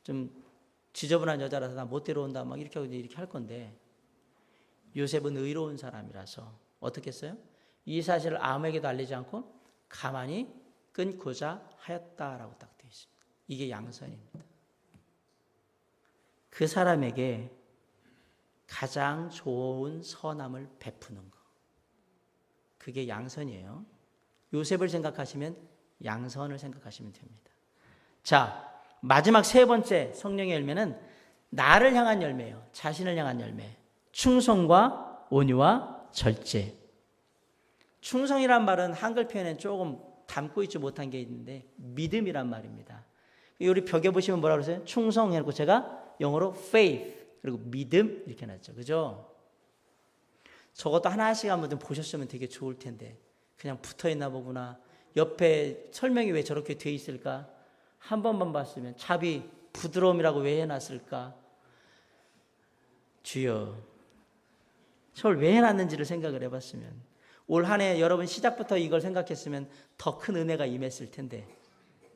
좀 지저분한 여자라서 나 못 데려온다 막 이렇게 할 건데 요셉은 의로운 사람이라서 어떻게 했어요? 이 사실을 아무에게도 알리지 않고 가만히 끊고자 하였다라고 딱 되어 있습니다. 이게 양선입니다. 그 사람에게 가장 좋은 선함을 베푸는 거. 그게 양선이에요. 요셉을 생각하시면 양선을 생각하시면 됩니다. 자, 마지막 세 번째 성령의 열매는 나를 향한 열매예요. 자신을 향한 열매. 충성과 온유와 절제. 충성이란 말은 한글 표현에 조금 담고 있지 못한 게 있는데 믿음이란 말입니다. 우리 벽에 보시면 뭐라 그러세요? 충성 해놓고 제가 영어로 faith 그리고 믿음 이렇게 놨죠. 그죠? 저것도 하나씩 한번 좀 보셨으면 되게 좋을 텐데 그냥 붙어있나 보구나. 옆에 설명이 왜 저렇게 돼 있을까? 한 번만 봤으면 자비, 부드러움이라고 왜 해놨을까? 주여, 저걸 왜 해놨는지를 생각을 해봤으면, 올 한 해 여러분 시작부터 이걸 생각했으면 더 큰 은혜가 임했을 텐데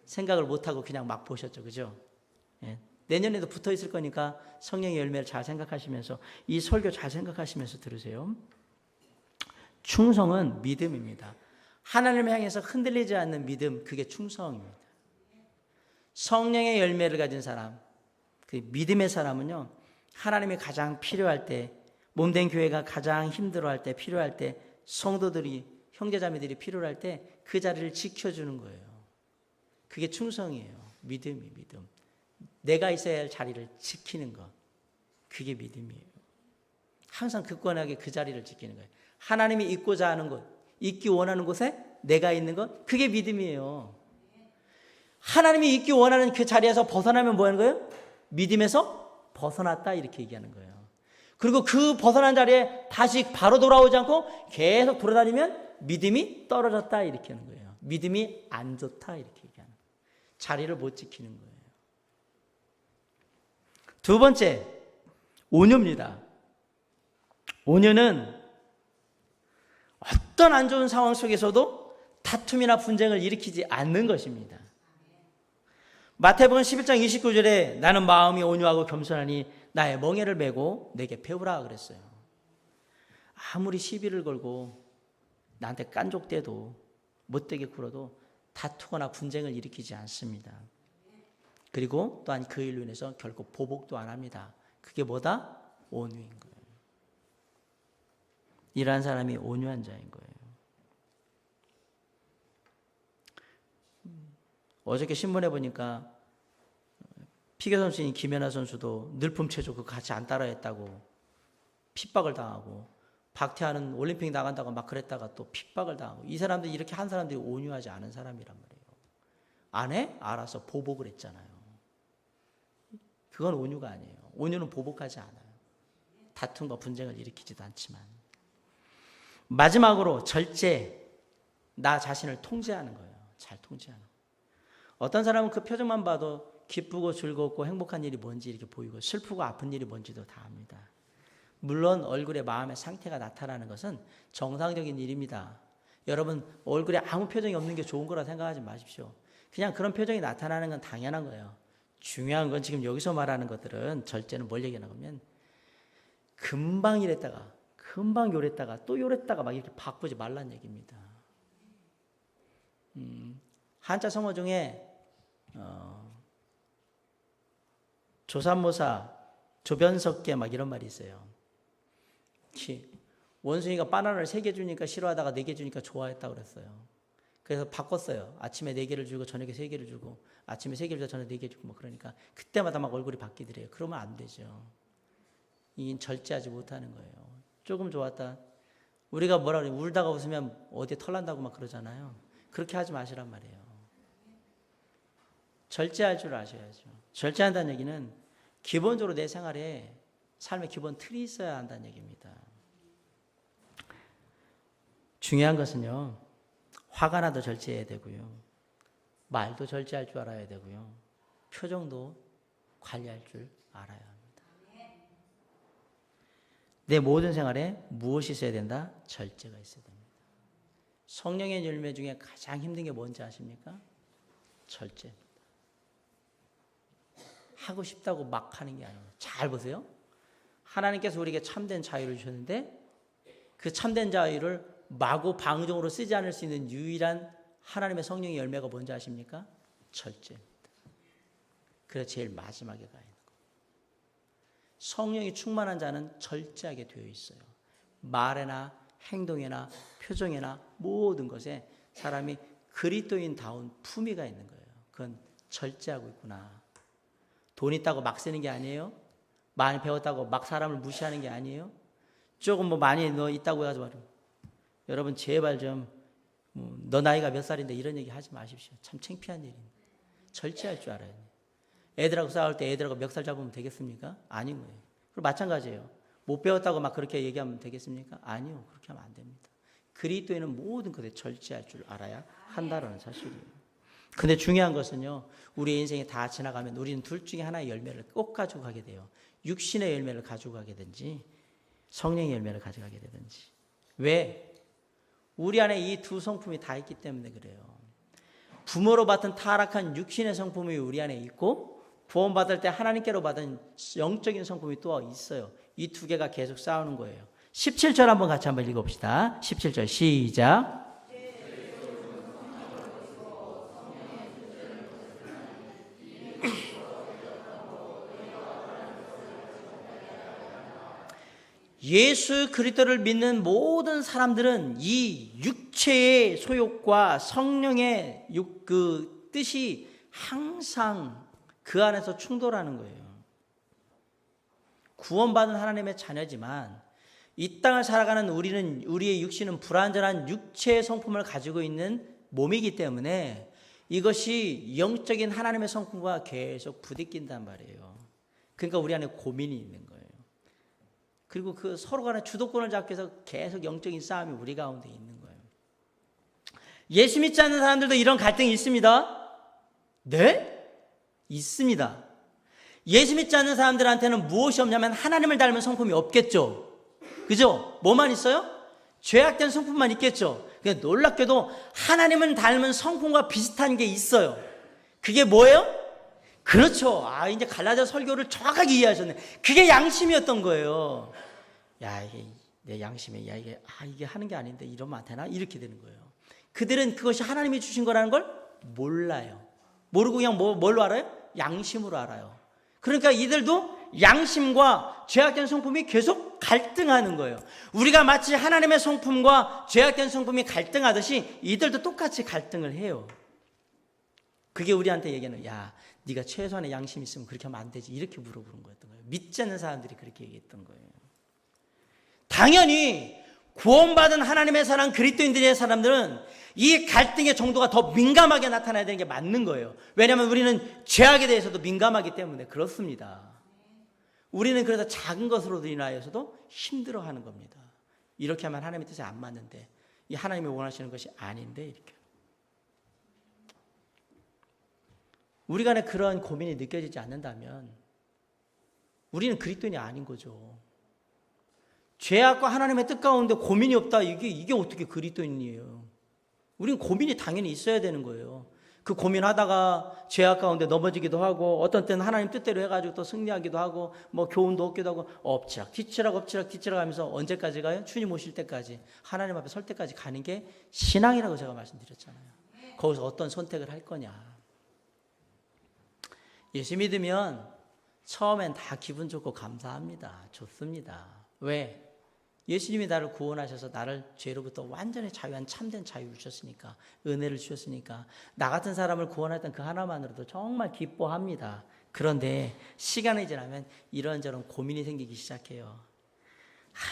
생각을 못하고 그냥 막 보셨죠. 그죠? 예. 내년에도 붙어 있을 거니까 성령의 열매를 잘 생각하시면서 이 설교 잘 생각하시면서 들으세요. 충성은 믿음입니다. 하나님을 향해서 흔들리지 않는 믿음, 그게 충성입니다. 성령의 열매를 가진 사람, 그 믿음의 사람은요, 하나님이 가장 필요할 때, 몸된 교회가 가장 힘들어할 때, 필요할 때, 성도들이, 형제자매들이 필요할 때 그 자리를 지켜주는 거예요. 그게 충성이에요. 믿음이 믿음. 내가 있어야 할 자리를 지키는 것, 그게 믿음이에요. 항상 굳건하게 그 자리를 지키는 거예요. 하나님이 있고자 하는 곳, 있기 원하는 곳에 내가 있는 것, 그게 믿음이에요. 하나님이 있기 원하는 그 자리에서 벗어나면 뭐 하는 거예요? 믿음에서 벗어났다, 이렇게 얘기하는 거예요. 그리고 그 벗어난 자리에 다시 바로 돌아오지 않고 계속 돌아다니면 믿음이 떨어졌다, 이렇게 하는 거예요. 믿음이 안 좋다, 이렇게 얘기하는 거예요. 자리를 못 지키는 거예요. 두 번째, 온유입니다. 온유는 어떤 안 좋은 상황 속에서도 다툼이나 분쟁을 일으키지 않는 것입니다. 마태복음 11장 29절에 나는 마음이 온유하고 겸손하니 나의 멍에를 메고 내게 배우라 그랬어요. 아무리 시비를 걸고 나한테 깐족대도 못되게 굴어도 다투거나 분쟁을 일으키지 않습니다. 그리고 또한 그 일로 인해서 결코 보복도 안 합니다. 그게 뭐다? 온유인 거예요. 이러한 사람이 온유한 자인 거예요. 어저께 신문에 보니까 피겨 선수인 김연아 선수도 늘품 체조 그거 같이 안 따라했다고 핍박을 당하고, 박태환은 올림픽 나간다고 막 그랬다가 또 핍박을 당하고, 이 사람들이 이렇게 한 사람들이 온유하지 않은 사람이란 말이에요. 안 해? 알아서 보복을 했잖아요. 그건 온유가 아니에요. 온유는 보복하지 않아요. 다툼과 분쟁을 일으키지도 않지만. 마지막으로 절제, 나 자신을 통제하는 거예요. 잘 통제하는 거예요. 어떤 사람은 그 표정만 봐도 기쁘고 즐겁고 행복한 일이 뭔지 이렇게 보이고, 슬프고 아픈 일이 뭔지도 다 압니다. 물론 얼굴에 마음의 상태가 나타나는 것은 정상적인 일입니다. 여러분 얼굴에 아무 표정이 없는 게 좋은 거라 생각하지 마십시오. 그냥 그런 표정이 나타나는 건 당연한 거예요. 중요한 건 지금 여기서 말하는 것들은, 절제는 뭘 얘기하는 거면 금방 이랬다가 금방 요랬다가 또 요랬다가 막 이렇게 바꾸지 말라는 얘기입니다. 한자 성어 중에 조삼모사, 조변석계 막 이런 말이 있어요. 원숭이가 바나나를 3개 주니까 싫어하다가 4개 주니까 좋아했다고 그랬어요. 그래서 바꿨어요. 아침에 4개를 주고 저녁에 3개를 주고, 아침에 3개를 주고 저녁에 4개 주고, 뭐 그러니까 그때마다 막 얼굴이 바뀌더래요. 그러면 안 되죠. 이건 절제하지 못하는 거예요. 조금 좋았다, 우리가 뭐라 그래요? 울다가 웃으면 어디에 털난다고 막 그러잖아요. 그렇게 하지 마시란 말이에요. 절제할 줄 아셔야죠. 절제한다는 얘기는 기본적으로 내 생활에, 삶의 기본 틀이 있어야 한다는 얘기입니다. 중요한 것은요, 화가 나도 절제해야 되고요, 말도 절제할 줄 알아야 되고요, 표정도 관리할 줄 알아야 합니다. 내 모든 생활에 무엇이 있어야 된다? 절제가 있어야 됩니다. 성령의 열매 중에 가장 힘든 게 뭔지 아십니까? 절제입니다. 하고 싶다고 막 하는 게 아니에요. 잘 보세요. 하나님께서 우리에게 참된 자유를 주셨는데, 그 참된 자유를 마구 방종으로 쓰지 않을 수 있는 유일한 하나님의 성령의 열매가 뭔지 아십니까? 절제입니다. 그래서 제일 마지막에 가 있는 거예요. 성령이 충만한 자는 절제하게 되어 있어요. 말에나 행동에나 표정에나 모든 것에 사람이 그리스도인다운 품위가 있는 거예요. 그건 절제하고 있구나. 돈 있다고 막 쓰는 게 아니에요. 많이 배웠다고 막 사람을 무시하는 게 아니에요. 조금 뭐 많이 너 있다고 해가지고, 여러분 제발 좀 너 나이가 몇 살인데 이런 얘기 하지 마십시오. 참 창피한 일입니다. 절제할 줄 알아야 돼요. 애들하고 싸울 때 애들하고 멱살 잡으면 되겠습니까? 아닌 거예요. 그리고 마찬가지예요. 못 배웠다고 막 그렇게 얘기하면 되겠습니까? 아니요. 그렇게 하면 안 됩니다. 그리스도에는 모든 것에 절제할 줄 알아야 한다는 사실이에요. 근데 중요한 것은요, 우리 인생이 다 지나가면 우리는 둘 중에 하나의 열매를 꼭 가지고 가게 돼요. 육신의 열매를 가져가게 되든지 성령의 열매를 가져가게 되든지. 왜? 우리 안에 이 두 성품이 다 있기 때문에 그래요. 부모로 받은 타락한 육신의 성품이 우리 안에 있고 구원받을 때 하나님께로 받은 영적인 성품이 또 있어요. 이 두 개가 계속 싸우는 거예요. 17절 한번 같이 한번 읽어봅시다. 17절 시작. 예수 그리스도를 믿는 모든 사람들은 이 육체의 소욕과 성령의 그 뜻이 항상 그 안에서 충돌하는 거예요. 구원받은 하나님의 자녀지만 이 땅을 살아가는 우리의 육신은 불완전한 육체의 성품을 가지고 있는 몸이기 때문에 이것이 영적인 하나님의 성품과 계속 부딪힌단 말이에요. 그러니까 우리 안에 고민이 있는 거예요. 그리고 그 서로 간에 주도권을 잡기 위해서 계속 영적인 싸움이 우리 가운데 있는 거예요. 예수 믿지 않는 사람들도 이런 갈등이 있습니다. 네? 있습니다. 예수 믿지 않는 사람들한테는 무엇이 없냐면 하나님을 닮은 성품이 없겠죠. 그죠? 뭐만 있어요? 죄악된 성품만 있겠죠. 그러니까 놀랍게도 하나님을 닮은 성품과 비슷한 게 있어요. 그게 뭐예요? 그렇죠. 이제 갈라디아 설교를 정확하게 이해하셨네. 그게 양심이었던 거예요. 야, 이게 내 양심에, 야, 이게 하는 게 아닌데 이러면 안 되나? 이렇게 되는 거예요. 그들은 그것이 하나님이 주신 거라는 걸 몰라요. 모르고 그냥 뭘로 알아요? 양심으로 알아요. 그러니까 이들도 양심과 죄악된 성품이 계속 갈등하는 거예요. 우리가 마치 하나님의 성품과 죄악된 성품이 갈등하듯이 이들도 똑같이 갈등을 해요. 그게 우리한테 얘기하는, 야, 네가 최소한의 양심이 있으면 그렇게 하면 안 되지, 이렇게 물어보는 거였던 거예요. 믿지 않는 사람들이 그렇게 얘기했던 거예요. 당연히 구원받은 하나님의 사람 그리스도인들의 사람들은 이 갈등의 정도가 더 민감하게 나타나야 되는 게 맞는 거예요. 왜냐하면 우리는 죄악에 대해서도 민감하기 때문에 그렇습니다. 우리는 그래서 작은 것으로 인하여서도 힘들어하는 겁니다. 이렇게 하면 하나님의 뜻에 안 맞는데, 이 하나님이 원하시는 것이 아닌데, 이렇게. 우리 간에 그런 고민이 느껴지지 않는다면 우리는 그리스도인이 아닌 거죠. 죄악과 하나님의 뜻 가운데 고민이 없다. 이게 어떻게 그리스도인이에요? 우리는 고민이 당연히 있어야 되는 거예요. 그 고민하다가 죄악 가운데 넘어지기도 하고, 어떤 때는 하나님 뜻대로 해가지고 또 승리하기도 하고, 뭐 교훈도 얻기도 하고, 엎치락 뒤치락 하면서 언제까지 가요? 주님 오실 때까지, 하나님 앞에 설 때까지 가는 게 신앙이라고 제가 말씀드렸잖아요. 거기서 어떤 선택을 할 거냐. 예수 믿으면 처음엔 다 기분 좋고 감사합니다. 좋습니다. 왜? 예수님이 나를 구원하셔서 나를 죄로부터 완전히 자유한 참된 자유를 주셨으니까, 은혜를 주셨으니까 나 같은 사람을 구원했던 그 하나만으로도 정말 기뻐합니다. 그런데 시간이 지나면 이런저런 고민이 생기기 시작해요.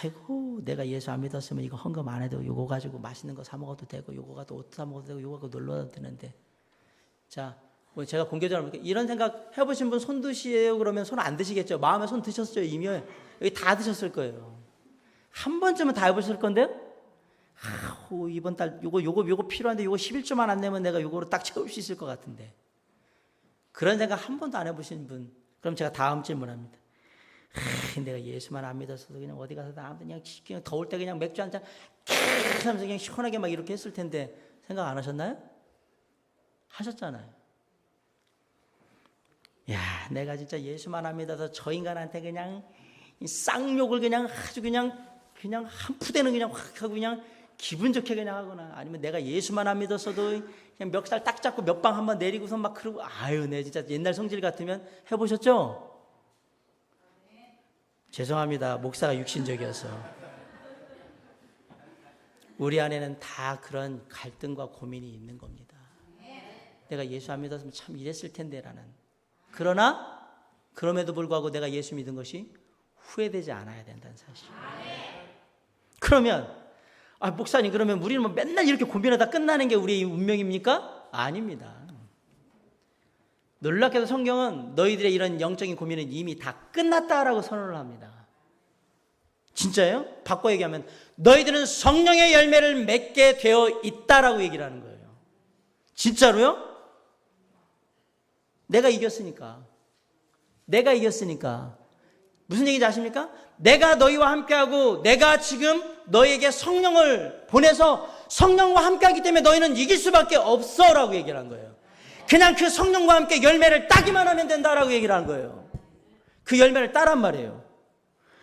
아이고, 내가 예수 안 믿었으면 이거 헌금 안 해도 요거 가지고 맛있는 거 사 먹어도 되고, 요거 가도 옷 사 먹어도 되고, 요거 가도 놀러 가도 되는데. 자, 제가 공개적으로 이런 생각 해보신 분 손 드시에요? 그러면 손 안 드시겠죠? 마음에 손 드셨어요? 이미 여기 다 드셨을 거예요. 한 번쯤은 다 해보실 건데요? 이번 달 요거 필요한데 요거 11조만 안 내면 내가 요거로 딱 채울 수 있을 것 같은데. 그런 생각 한 번도 안 해보신 분, 그럼 제가 다음 질문합니다. 내가 예수만 안 믿었어도 그냥 어디 가서 그냥 더울 때 그냥 맥주 한잔 하면서 그냥 시원하게 막 이렇게 했을 텐데 생각 안 하셨나요? 하셨잖아요. 야, 내가 진짜 예수만 안 믿어서 저 인간한테 그냥 쌍욕을 그냥 아주 그냥 한 푸대는 그냥 확 하고 그냥 기분 좋게 그냥 하거나, 아니면 내가 예수만 안 믿었어도 그냥 멱살 딱 잡고 몇 방 한번 내리고서 막 그러고, 내 진짜 옛날 성질 같으면 해보셨죠? 죄송합니다. 목사가 육신적이어서. 우리 안에는 다 그런 갈등과 고민이 있는 겁니다. 내가 예수 안 믿었으면 참 이랬을 텐데라는. 그러나 그럼에도 불구하고 내가 예수 믿은 것이 후회되지 않아야 된다는 사실. 그러면 목사님, 그러면 우리는 뭐 맨날 이렇게 고민하다 끝나는 게 우리의 운명입니까? 아닙니다. 놀랍게도 성경은 너희들의 이런 영적인 고민은 이미 다 끝났다라고 선언을 합니다. 진짜예요? 바꿔 얘기하면 너희들은 성령의 열매를 맺게 되어 있다라고 얘기를 하는 거예요. 진짜로요? 내가 이겼으니까 무슨 얘기인지 아십니까? 내가 너희와 함께하고 내가 지금 너희에게 성령을 보내서 성령과 함께하기 때문에 너희는 이길 수밖에 없어 라고 얘기를 한 거예요. 그냥 그 성령과 함께 열매를 따기만 하면 된다라고 얘기를 한 거예요. 그 열매를 따란 말이에요.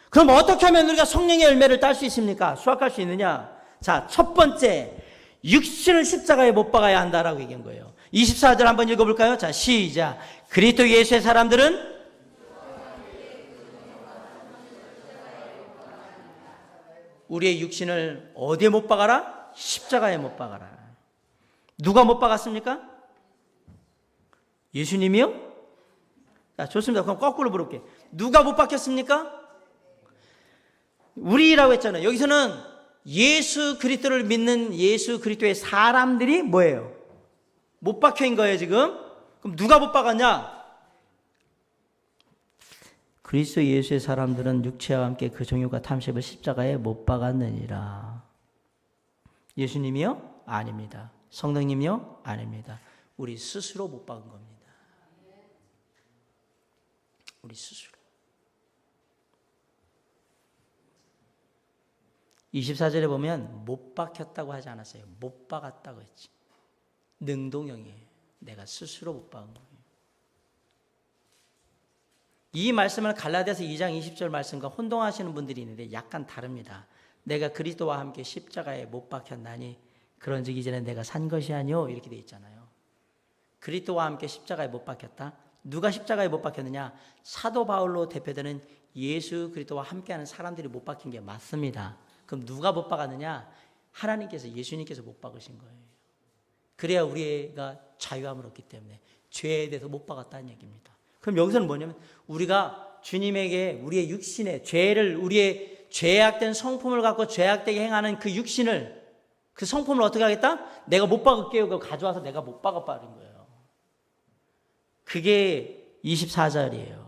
그럼 어떻게 하면 우리가 성령의 열매를 딸 수 있습니까? 수확할 수 있느냐? 자, 첫 번째, 육신을 십자가에 못 박아야 한다라고 얘기한 거예요. 24절 한번 읽어볼까요? 자, 시작. 그리스도 예수의 사람들은 우리의 육신을 어디에 못 박아라? 십자가에 못 박아라. 누가 못 박았습니까? 예수님이요? 자, 좋습니다. 그럼 거꾸로 물어볼게요. 누가 못 박혔습니까? 우리라고 했잖아요. 여기서는 예수 그리스도를 믿는 예수 그리스도의 사람들이 뭐예요? 못 박혀인 거예요, 지금. 그럼 누가 못 박았냐? 그리스도 예수의 사람들은 육체와 함께 그 정욕과 탐심을 십자가에 못 박았느니라. 예수님이요? 아닙니다. 성령님이요? 아닙니다. 우리 스스로 못 박은 겁니다. 우리 스스로. 24절에 보면 못 박혔다고 하지 않았어요. 못 박았다고 했지. 능동형이에요. 내가 스스로 못 박은 거예요. 이 말씀을 갈라디아서 2장 20절 말씀과 혼동하시는 분들이 있는데 약간 다릅니다. 내가 그리스도와 함께 십자가에 못 박혔나니 그런즉 이제는 내가 산 것이 아니요 이렇게 돼 있잖아요. 그리스도와 함께 십자가에 못 박혔다. 누가 십자가에 못 박혔느냐? 사도 바울로 대표되는 예수 그리스도와 함께하는 사람들이 못 박힌 게 맞습니다. 그럼 누가 못 박았느냐? 하나님께서, 예수님께서 못 박으신 거예요. 그래야 우리가 자유함을 얻기 때문에 죄에 대해서 못 박았다는 얘기입니다. 그럼 여기서는 뭐냐면 우리가 주님에게 우리의 육신의 죄를, 우리의 죄악된 성품을 갖고 죄악되게 행하는 그 육신을, 그 성품을 어떻게 하겠다? 내가 못 박을게요. 그거 가져와서 내가 못 박아버린 거예요. 그게 24절이에요.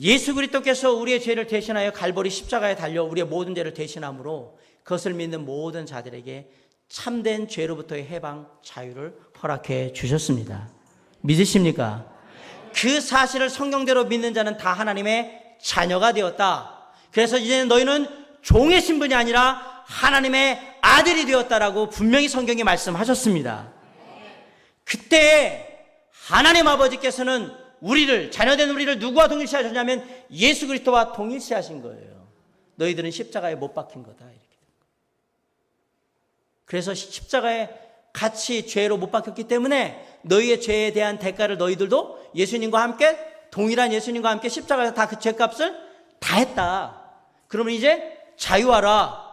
예수 그리스도께서 우리의 죄를 대신하여 갈보리 십자가에 달려 우리의 모든 죄를 대신함으로 그것을 믿는 모든 자들에게 참된 죄로부터의 해방, 자유를 허락해 주셨습니다. 믿으십니까? 그 사실을 성경대로 믿는 자는 다 하나님의 자녀가 되었다. 그래서 이제는 너희는 종의 신분이 아니라 하나님의 아들이 되었다라고 분명히 성경이 말씀하셨습니다. 그때 하나님 아버지께서는 우리를, 자녀된 우리를 누구와 동일시하셨냐면 예수 그리스도와 동일시하신 거예요. 너희들은 십자가에 못 박힌 거다. 이렇게. 그래서 십자가에 같이 죄로 못 박혔기 때문에 너희의 죄에 대한 대가를 너희들도 예수님과 함께, 동일한 예수님과 함께 십자가에서 다 그 죄값을 다 했다. 그러면 이제 자유하라.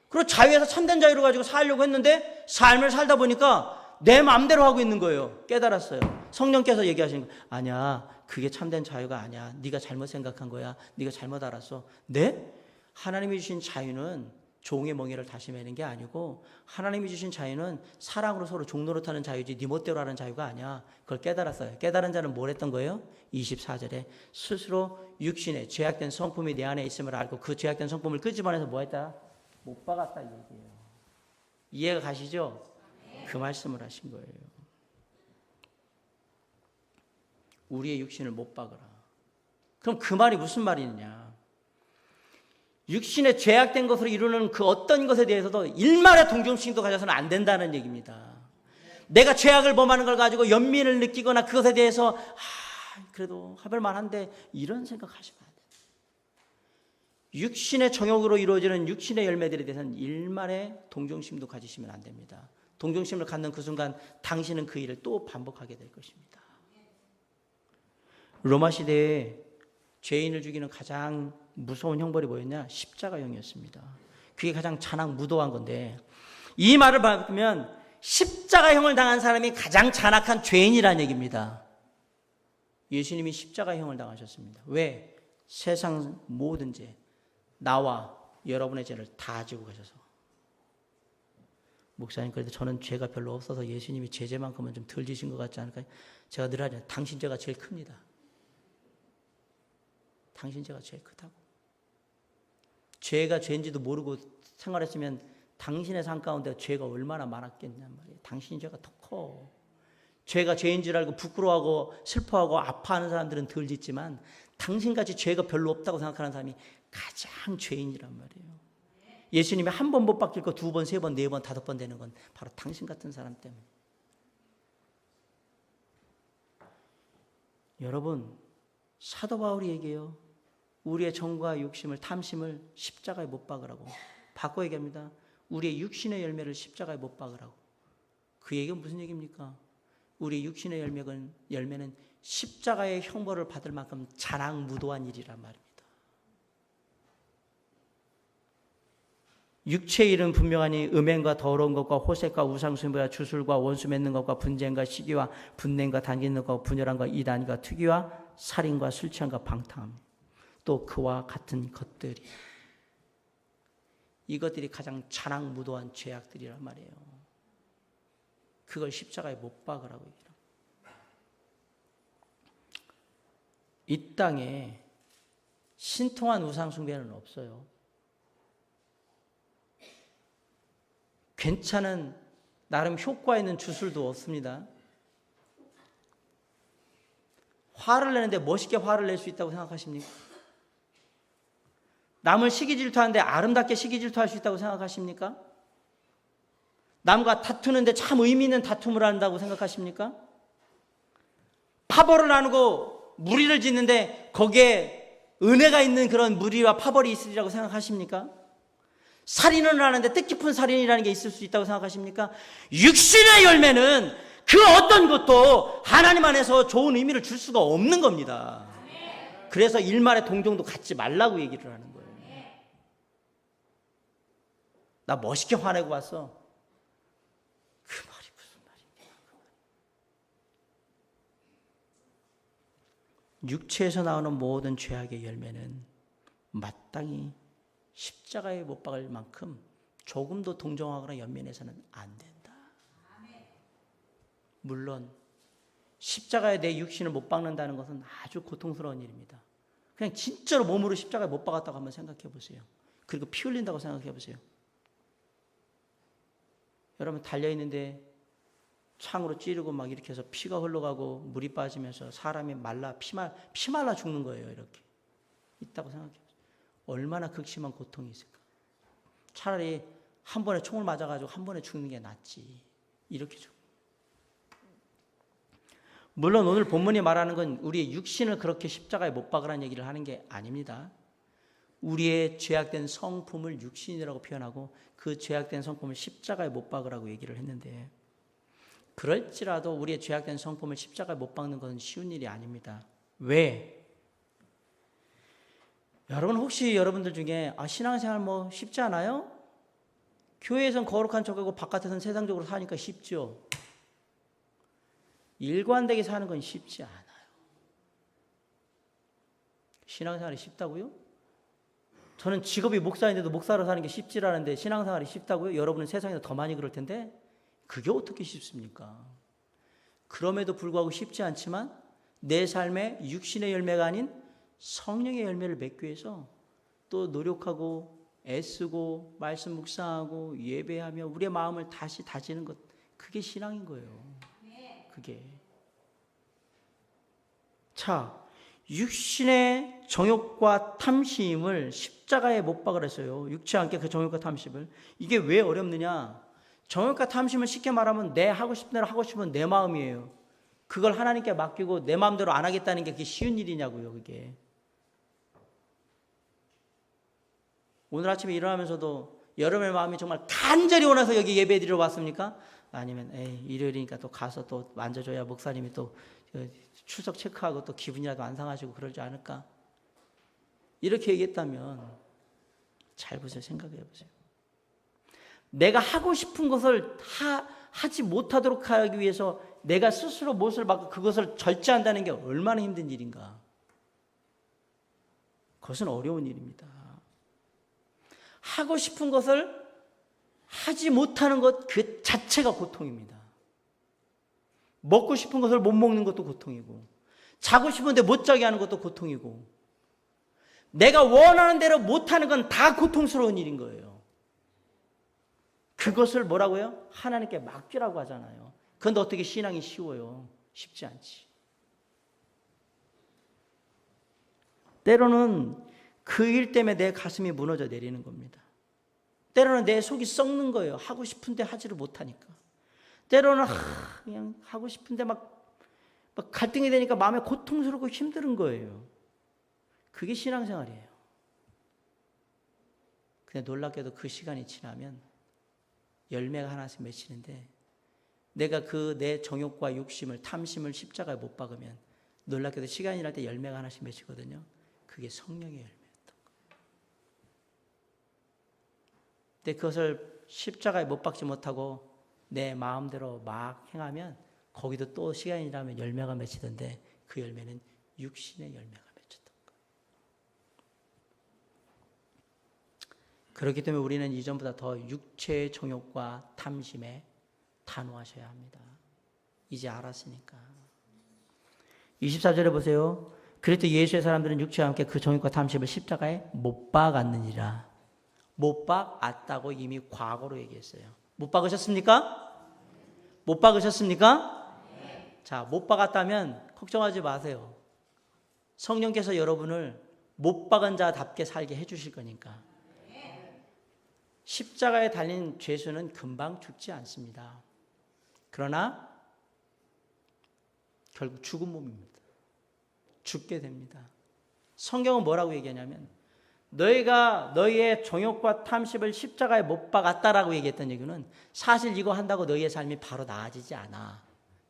그리고 자유에서 참된 자유를 가지고 살려고 했는데 삶을 살다 보니까 내 마음대로 하고 있는 거예요. 깨달았어요. 성령께서 얘기하시는 거예요. 아니야, 그게 참된 자유가 아니야. 네가 잘못 생각한 거야. 네가 잘못 알았어. 네? 하나님이 주신 자유는 종의 멍에를 다시 매는 게 아니고 하나님이 주신 자유는 사랑으로 서로 종노릇하는 자유지 네 멋대로 하는 자유가 아니야. 그걸 깨달았어요. 깨달은 자는 뭘 했던 거예요? 24절에 스스로 육신의 죄악된 성품이 내 안에 있음을 알고 그 죄악된 성품을 끄집어내서 뭐 했다? 못 박았다 이 얘기예요. 이해가 가시죠? 그 말씀을 하신 거예요. 우리의 육신을 못 박으라. 그럼 그 말이 무슨 말이냐? 육신의 죄악된 것으로 이루는 그 어떤 것에 대해서도 일말의 동정심도 가져서는 안 된다는 얘기입니다. 내가 죄악을 범하는 걸 가지고 연민을 느끼거나 그것에 대해서 그래도 해볼만한데 이런 생각하시면 안 돼요. 육신의 정욕으로 이루어지는 육신의 열매들에 대해서는 일말의 동정심도 가지시면 안 됩니다. 동정심을 갖는 그 순간 당신은 그 일을 또 반복하게 될 것입니다. 로마 시대에 죄인을 죽이는 가장 무서운 형벌이 뭐였냐? 십자가형이었습니다. 그게 가장 잔악 무도한 건데 이 말을 받으면 십자가형을 당한 사람이 가장 잔악한 죄인이라는 얘기입니다. 예수님이 십자가형을 당하셨습니다. 왜? 세상 모든 죄, 나와 여러분의 죄를 다 지고 가셔서. 목사님, 그래도 저는 죄가 별로 없어서 예수님이 죄만큼은 좀 덜 지신 것 같지 않을까요? 제가 늘 하잖아요. 당신 죄가 제일 큽니다. 당신 죄가 제일 크다고. 죄가 죄인지도 모르고 생활했으면 당신의 삶 가운데 죄가 얼마나 많았겠냔 말이에요. 당신 죄가 더 커. 죄가 죄인 줄 알고 부끄러워하고 슬퍼하고 아파하는 사람들은 덜 짓지만 당신같이 죄가 별로 없다고 생각하는 사람이 가장 죄인이란 말이에요. 예수님이 한 번 못 바뀔 거 2번, 3번, 4번, 5번 되는 건 바로 당신 같은 사람 때문에. 여러분, 사도 바울이 얘기해요. 우리의 정과 욕심을, 탐심을 십자가에 못 박으라고. 바꿔 얘기합니다. 우리의 육신의 열매를 십자가에 못 박으라고. 그 얘기가 무슨 얘기입니까? 우리 육신의 열매는 십자가의 형벌을 받을 만큼 자랑무도한 일이란 말입니다. 육체의 일은 분명하니 음행과 더러운 것과 호색과 우상숭배와 주술과 원수 맺는 것과 분쟁과 시기와 분냉과 단기는 것과 분열함과 이단과 투기와 살인과 술 취함과 방탕함, 또 그와 같은 것들이, 이것들이 가장 자랑무도한 죄악들이란 말이에요. 그걸 십자가에 못 박으라고 얘기합니다. 이 땅에 신통한 우상숭배는 없어요. 괜찮은 나름 효과 있는 주술도 없습니다. 화를 내는데 멋있게 화를 낼 수 있다고 생각하십니까? 남을 시기 질투하는데 아름답게 시기 질투할 수 있다고 생각하십니까? 남과 다투는데 참 의미 있는 다툼을 한다고 생각하십니까? 파벌을 나누고 무리를 짓는데 거기에 은혜가 있는 그런 무리와 파벌이 있으리라고 생각하십니까? 살인을 하는데 뜻깊은 살인이라는 게 있을 수 있다고 생각하십니까? 육신의 열매는 그 어떤 것도 하나님 안에서 좋은 의미를 줄 수가 없는 겁니다. 그래서 일말의 동정도 갖지 말라고 얘기를 하는 거예요. 나 멋있게 화내고 왔어. 그 말이 무슨 말이냐. 육체에서 나오는 모든 죄악의 열매는 마땅히 십자가에 못 박을 만큼 조금도 동정하거나 연민해서는 안 된다. 물론 십자가에 내 육신을 못 박는다는 것은 아주 고통스러운 일입니다. 그냥 진짜로 몸으로 십자가에 못 박았다고 한번 생각해 보세요. 그리고 피 흘린다고 생각해 보세요. 여러분 달려있는데 창으로 찌르고 막 이렇게 해서 피가 흘러가고 물이 빠지면서 사람이 피 말라 죽는 거예요. 이렇게 있다고 생각해 보세요. 얼마나 극심한 고통이 있을까. 차라리 한 번에 총을 맞아가지고 한 번에 죽는 게 낫지. 이렇게 죽. 물론 오늘 본문이 말하는 건 우리의 육신을 그렇게 십자가에 못 박으라는 얘기를 하는 게 아닙니다. 우리의 죄악된 성품을 육신이라고 표현하고 그 죄악된 성품을 십자가에 못 박으라고 얘기를 했는데, 그럴지라도 우리의 죄악된 성품을 십자가에 못 박는 것은 쉬운 일이 아닙니다. 왜? 여러분 혹시 여러분들 중에 신앙생활 뭐 쉽지 않아요? 교회에선 거룩한 척하고 바깥에서는 세상적으로 사니까 쉽죠. 일관되게 사는 건 쉽지 않아요. 신앙생활이 쉽다고요? 저는 직업이 목사인데도 목사로 사는 게 쉽지 않은데 신앙생활이 쉽다고요? 여러분은 세상에서 더 많이 그럴 텐데 그게 어떻게 쉽습니까? 그럼에도 불구하고 쉽지 않지만 내 삶에 육신의 열매가 아닌 성령의 열매를 맺기 위해서 또 노력하고 애쓰고 말씀 묵상하고 예배하며 우리의 마음을 다시 다지는 것, 그게 신앙인 거예요. 그게. 자, 육신의 정욕과 탐심을 십자가에 못 박으랬어요. 육체 않게 그 정욕과 탐심을. 이게 왜 어렵느냐? 정욕과 탐심은 쉽게 말하면 내 하고 싶은 대로 하고 싶은 내 마음이에요. 그걸 하나님께 맡기고 내 마음대로 안 하겠다는 게 그게 쉬운 일이냐고요, 그게. 오늘 아침에 일어나면서도 여러분의 마음이 정말 간절히 원해서 여기 예배 드리러 왔습니까? 아니면 일요일이니까 또 가서 또 만져줘야 목사님이 또 출석 체크하고 또 기분이라도 안 상하시고 그러지 않을까? 이렇게 얘기했다면 잘 보세요. 생각해 보세요. 내가 하고 싶은 것을 하지 못하도록 하기 위해서 내가 스스로 못을 받고 그것을 절제한다는 게 얼마나 힘든 일인가. 그것은 어려운 일입니다. 하고 싶은 것을 하지 못하는 것 그 자체가 고통입니다. 먹고 싶은 것을 못 먹는 것도 고통이고, 자고 싶은데 못 자게 하는 것도 고통이고, 내가 원하는 대로 못하는 건 다 고통스러운 일인 거예요. 그것을 뭐라고요? 하나님께 맡기라고 하잖아요. 그런데 어떻게 신앙이 쉬워요? 쉽지 않지. 때로는 그 일 때문에 내 가슴이 무너져 내리는 겁니다. 때로는 내 속이 썩는 거예요. 하고 싶은데 하지를 못하니까. 때로는 그냥 하고 싶은데 막 갈등이 되니까 마음에 고통스럽고 힘든 거예요. 그게 신앙생활이에요. 근데 놀랍게도 그 시간이 지나면 열매가 하나씩 맺히는데, 내가 그 내 정욕과 욕심을, 탐심을 십자가에 못 박으면 놀랍게도 시간이 지날 때 열매가 하나씩 맺히거든요. 그게 성령의 열매였던 거예요. 근데 그것을 십자가에 못 박지 못하고 내 마음대로 막 행하면 거기도 또 시간이 지나면 열매가 맺히던데, 그 열매는 육신의 열매가 맺혔던 거예요. 그렇기 때문에 우리는 이전보다 더 육체의 정욕과 탐심에 단호하셔야 합니다. 이제 알았으니까. 24절에 보세요. 그랬더니 예수의 사람들은 육체와 함께 그 정욕과 탐심을 십자가에 못 박았느니라. 못 박았다고 이미 과거로 얘기했어요. 못 박으셨습니까? 못 박으셨습니까? 네. 자, 못 박았다면 걱정하지 마세요. 성령께서 여러분을 못 박은 자답게 살게 해주실 거니까. 십자가에 달린 죄수는 금방 죽지 않습니다. 그러나 결국 죽은 몸입니다. 죽게 됩니다. 성경은 뭐라고 얘기하냐면, 너희가 너희의 정욕과 탐심을 십자가에 못 박았다라고 얘기했던 얘기는 사실 이거 한다고 너희의 삶이 바로 나아지지 않아.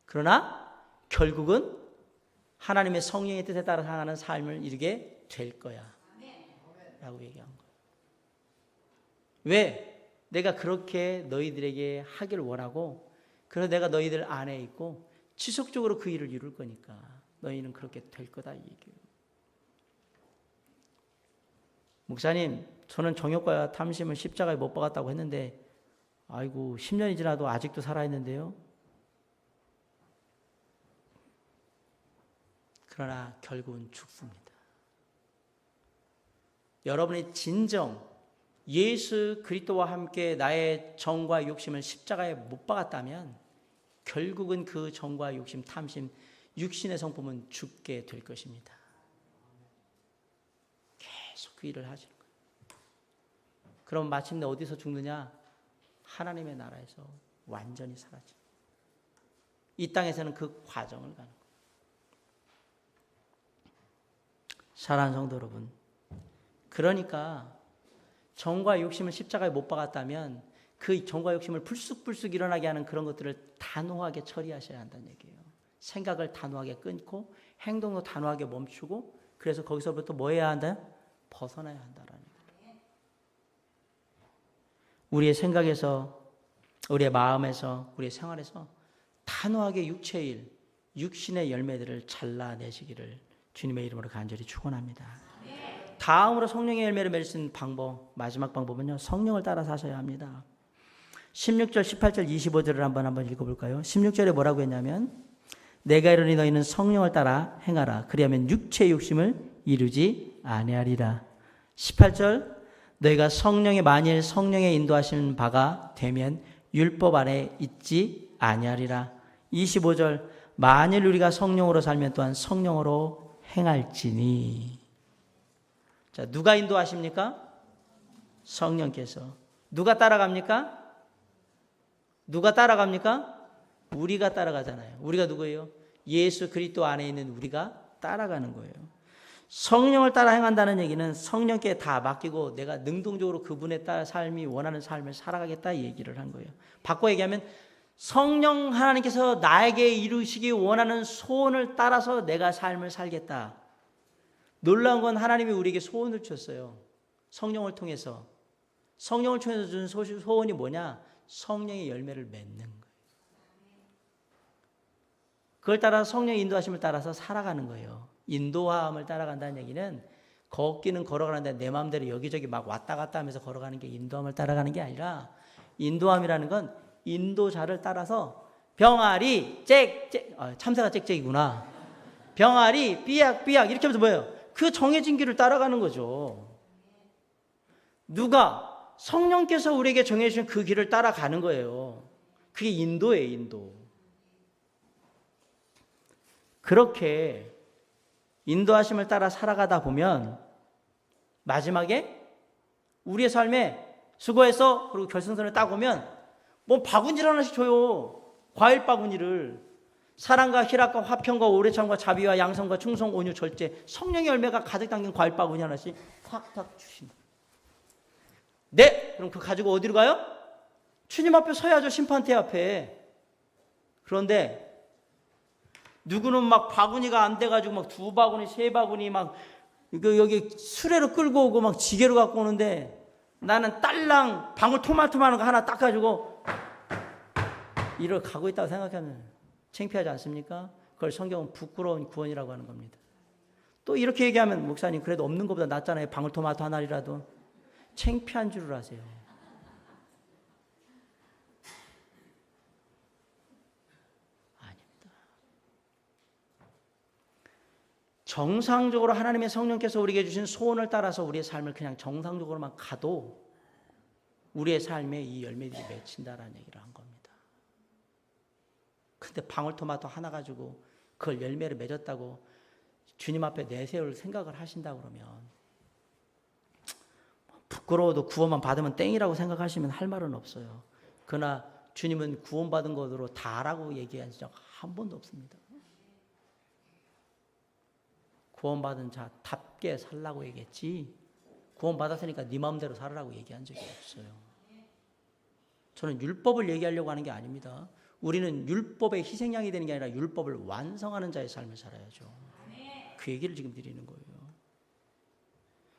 그러나 결국은 하나님의 성령의 뜻에 따라 살아가는 삶을 이루게 될 거야 라고 얘기한 거예요. 왜? 내가 그렇게 너희들에게 하기를 원하고, 그래서 내가 너희들 안에 있고 지속적으로 그 일을 이룰 거니까 너희는 그렇게 될 거다 이 얘기예요. 목사님, 저는 정욕과 탐심을 십자가에 못 박았다고 했는데 아이고 10년이 지나도 아직도 살아있는데요. 그러나 결국은 죽습니다. 여러분이 진정 예수 그리스도와 함께 나의 정과 욕심을 십자가에 못 박았다면 결국은 그 정과 욕심, 탐심, 육신의 성품은 죽게 될 것입니다. 계속 그 일을 하시는 거예요. 그럼 마침내 어디서 죽느냐? 하나님의 나라에서 완전히 사라집니다. 이 땅에서는 그 과정을 가는 거예요. 사랑하는 성도 여러분, 그러니까 정과 욕심을 십자가에 못 박았다면 그 정과 욕심을 불쑥불쑥 일어나게 하는 그런 것들을 단호하게 처리하셔야 한다는 얘기예요. 생각을 단호하게 끊고 행동도 단호하게 멈추고, 그래서 거기서부터 뭐 해야 한다? 벗어나야 한다라는 거예요. 우리의 생각에서, 우리의 마음에서, 우리의 생활에서 단호하게 육체의 일, 육신의 열매들을 잘라내시기를 주님의 이름으로 간절히 축원합니다. 다음으로 성령의 열매를 맺을 수 있는 방법, 마지막 방법은요, 성령을 따라 사셔야 합니다. 16절, 18절, 25절을 한번 읽어볼까요? 16절에 뭐라고 했냐면, 내가 이르니 너희는 성령을 따라 행하라. 그리하면 육체의 욕심을 이루지 아니하리라. 18절, 너희가 성령이 만일 성령의 인도하시는 바가 되면 율법 아래 있지 아니하리라. 25절, 만일 우리가 성령으로 살면 또한 성령으로 행할지니. 자, 누가 인도하십니까? 성령께서. 누가 따라갑니까? 누가 따라갑니까? 우리가 따라가잖아요. 우리가 누구예요? 예수 그리스도 안에 있는 우리가 따라가는 거예요. 성령을 따라 행한다는 얘기는 성령께 다 맡기고 내가 능동적으로 그분의 따라 삶이 원하는 삶을 살아가겠다 이 얘기를 한 거예요. 바꿔 얘기하면 성령 하나님께서 나에게 이루시기 원하는 소원을 따라서 내가 삶을 살겠다. 놀라운 건 하나님이 우리에게 소원을 줬어요. 성령을 통해서. 성령을 통해서 준 소원이 뭐냐? 성령의 열매를 맺는 거예요. 그걸 따라 성령의 인도하심을 따라서 살아가는 거예요. 인도함을 따라간다는 얘기는 걷기는 걸어가는데 내 마음대로 여기저기 막 왔다 갔다 하면서 걸어가는 게 인도함을 따라가는 게 아니라, 인도함이라는 건 인도자를 따라서 병아리 짹짹, 참새가 짹짹이구나. 병아리 삐약삐약 이렇게 하면서 뭐예요? 그 정해진 길을 따라가는 거죠. 누가? 성령께서 우리에게 정해주신 그 길을 따라가는 거예요. 그게 인도예요, 인도. 그렇게 인도하심을 따라 살아가다 보면 마지막에 우리의 삶에 수고해서 그리고 결승선을 따보면 뭐 바구니를 하나씩 줘요. 과일 바구니를. 사랑과 희락과 화평과 오래 참과 자비와 양성과 충성 온유 절제 성령의 열매가 가득 담긴 과일 바구니 하나씩 탁탁 주신다. 네, 그럼 그거 가지고 어디로 가요? 주님 앞에 서야죠. 심판대 앞에. 그런데 누구는 막 바구니가 안 돼가지고 막 2바구니, 3바구니 막 여기 수레로 끌고 오고 막 지게로 갖고 오는데 나는 딸랑 방울토마토만 거 하나 닦아주고 이를 가고 있다고 생각하면 창피하지 않습니까? 그걸 성경은 부끄러운 구원이라고 하는 겁니다. 또 이렇게 얘기하면 목사님 그래도 없는 것보다 낫잖아요. 방울토마토 하나라도. 창피한 줄을 아세요. 아닙니다. 정상적으로 하나님의 성령께서 우리에게 주신 소원을 따라서 우리의 삶을 그냥 정상적으로만 가도 우리의 삶에 이 열매들이 맺힌다라는 얘기를 한 겁니다. 근데 방울토마토 하나 가지고 그걸 열매를 맺었다고 주님 앞에 내세울 생각을 하신다고 그러면 부끄러워도 구원만 받으면 땡이라고 생각하시면 할 말은 없어요. 그러나 주님은 구원받은 것으로 다라고 얘기한 적 한 번도 없습니다. 구원받은 자답게 살라고 얘기했지 구원받았으니까 네 마음대로 살으라고 얘기한 적이 없어요. 저는 율법을 얘기하려고 하는 게 아닙니다. 우리는 율법의 희생양이 되는 게 아니라 율법을 완성하는 자의 삶을 살아야죠. 그 얘기를 지금 드리는 거예요.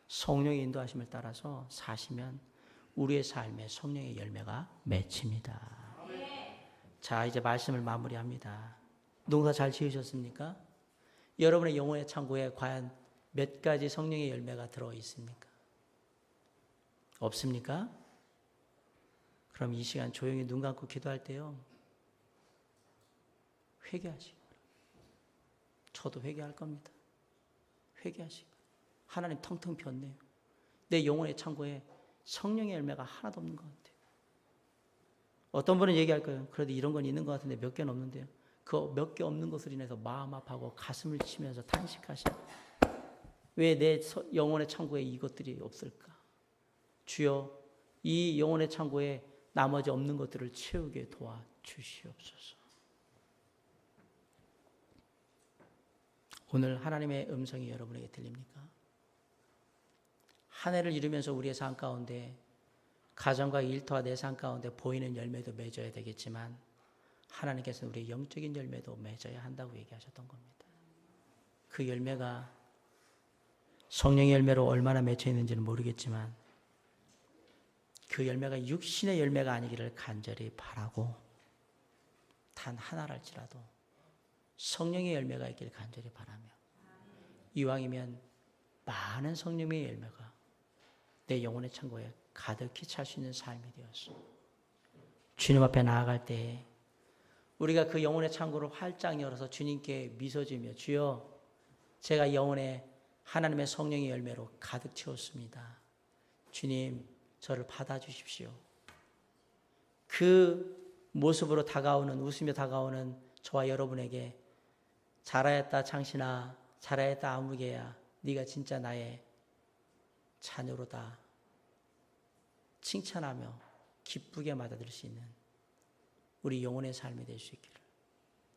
성령의 인도하심을 따라서 사시면 우리의 삶에 성령의 열매가 맺힙니다. 자, 이제 말씀을 마무리합니다. 농사 잘 지으셨습니까? 여러분의 영혼의 창고에 과연 몇 가지 성령의 열매가 들어 있습니까? 없습니까? 그럼 이 시간 조용히 눈 감고 기도할 때요. 회개하시기 바랍니다. 저도 회개할 겁니다. 회개하시기 바랍니다. 하나님 텅텅 비었네요. 내 영혼의 창고에 성령의 열매가 하나도 없는 것 같아요. 어떤 분은 얘기할 거예요. 그래도 이런 건 있는 것 같은데 몇 개는 없는데요. 그 몇 개 없는 것으로 인해서 마음 아파하고 가슴을 치면서 탄식하시고 왜 내 영혼의 창고에 이것들이 없을까? 주여 이 영혼의 창고에 나머지 없는 것들을 채우게 도와주시옵소서. 오늘 하나님의 음성이 여러분에게 들립니까? 한 해를 이루면서 우리의 삶 가운데 가정과 일터와 내 삶 가운데 보이는 열매도 맺어야 되겠지만 하나님께서는 우리의 영적인 열매도 맺어야 한다고 얘기하셨던 겁니다. 그 열매가 성령의 열매로 얼마나 맺혀 있는지는 모르겠지만 그 열매가 육신의 열매가 아니기를 간절히 바라고 단 하나랄지라도 성령의 열매가 있기를 간절히 바라며 이왕이면 많은 성령의 열매가 내 영혼의 창고에 가득히 찰 수 있는 삶이 되었소. 주님 앞에 나아갈 때 우리가 그 영혼의 창고를 활짝 열어서 주님께 미소 지으며 주여 제가 영혼에 하나님의 성령의 열매로 가득 채웠습니다. 주님 저를 받아주십시오. 그 모습으로 다가오는 웃으며 다가오는 저와 여러분에게 잘하였다 창신아 잘하였다 아무개야 네가 진짜 나의 자녀로다 칭찬하며 기쁘게 맞아들일 수 있는 우리 영혼의 삶이 될 수 있기를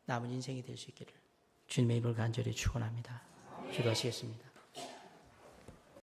남은 인생이 될 수 있기를 주님의 이름을 간절히 축원합니다. 기도하시겠습니다.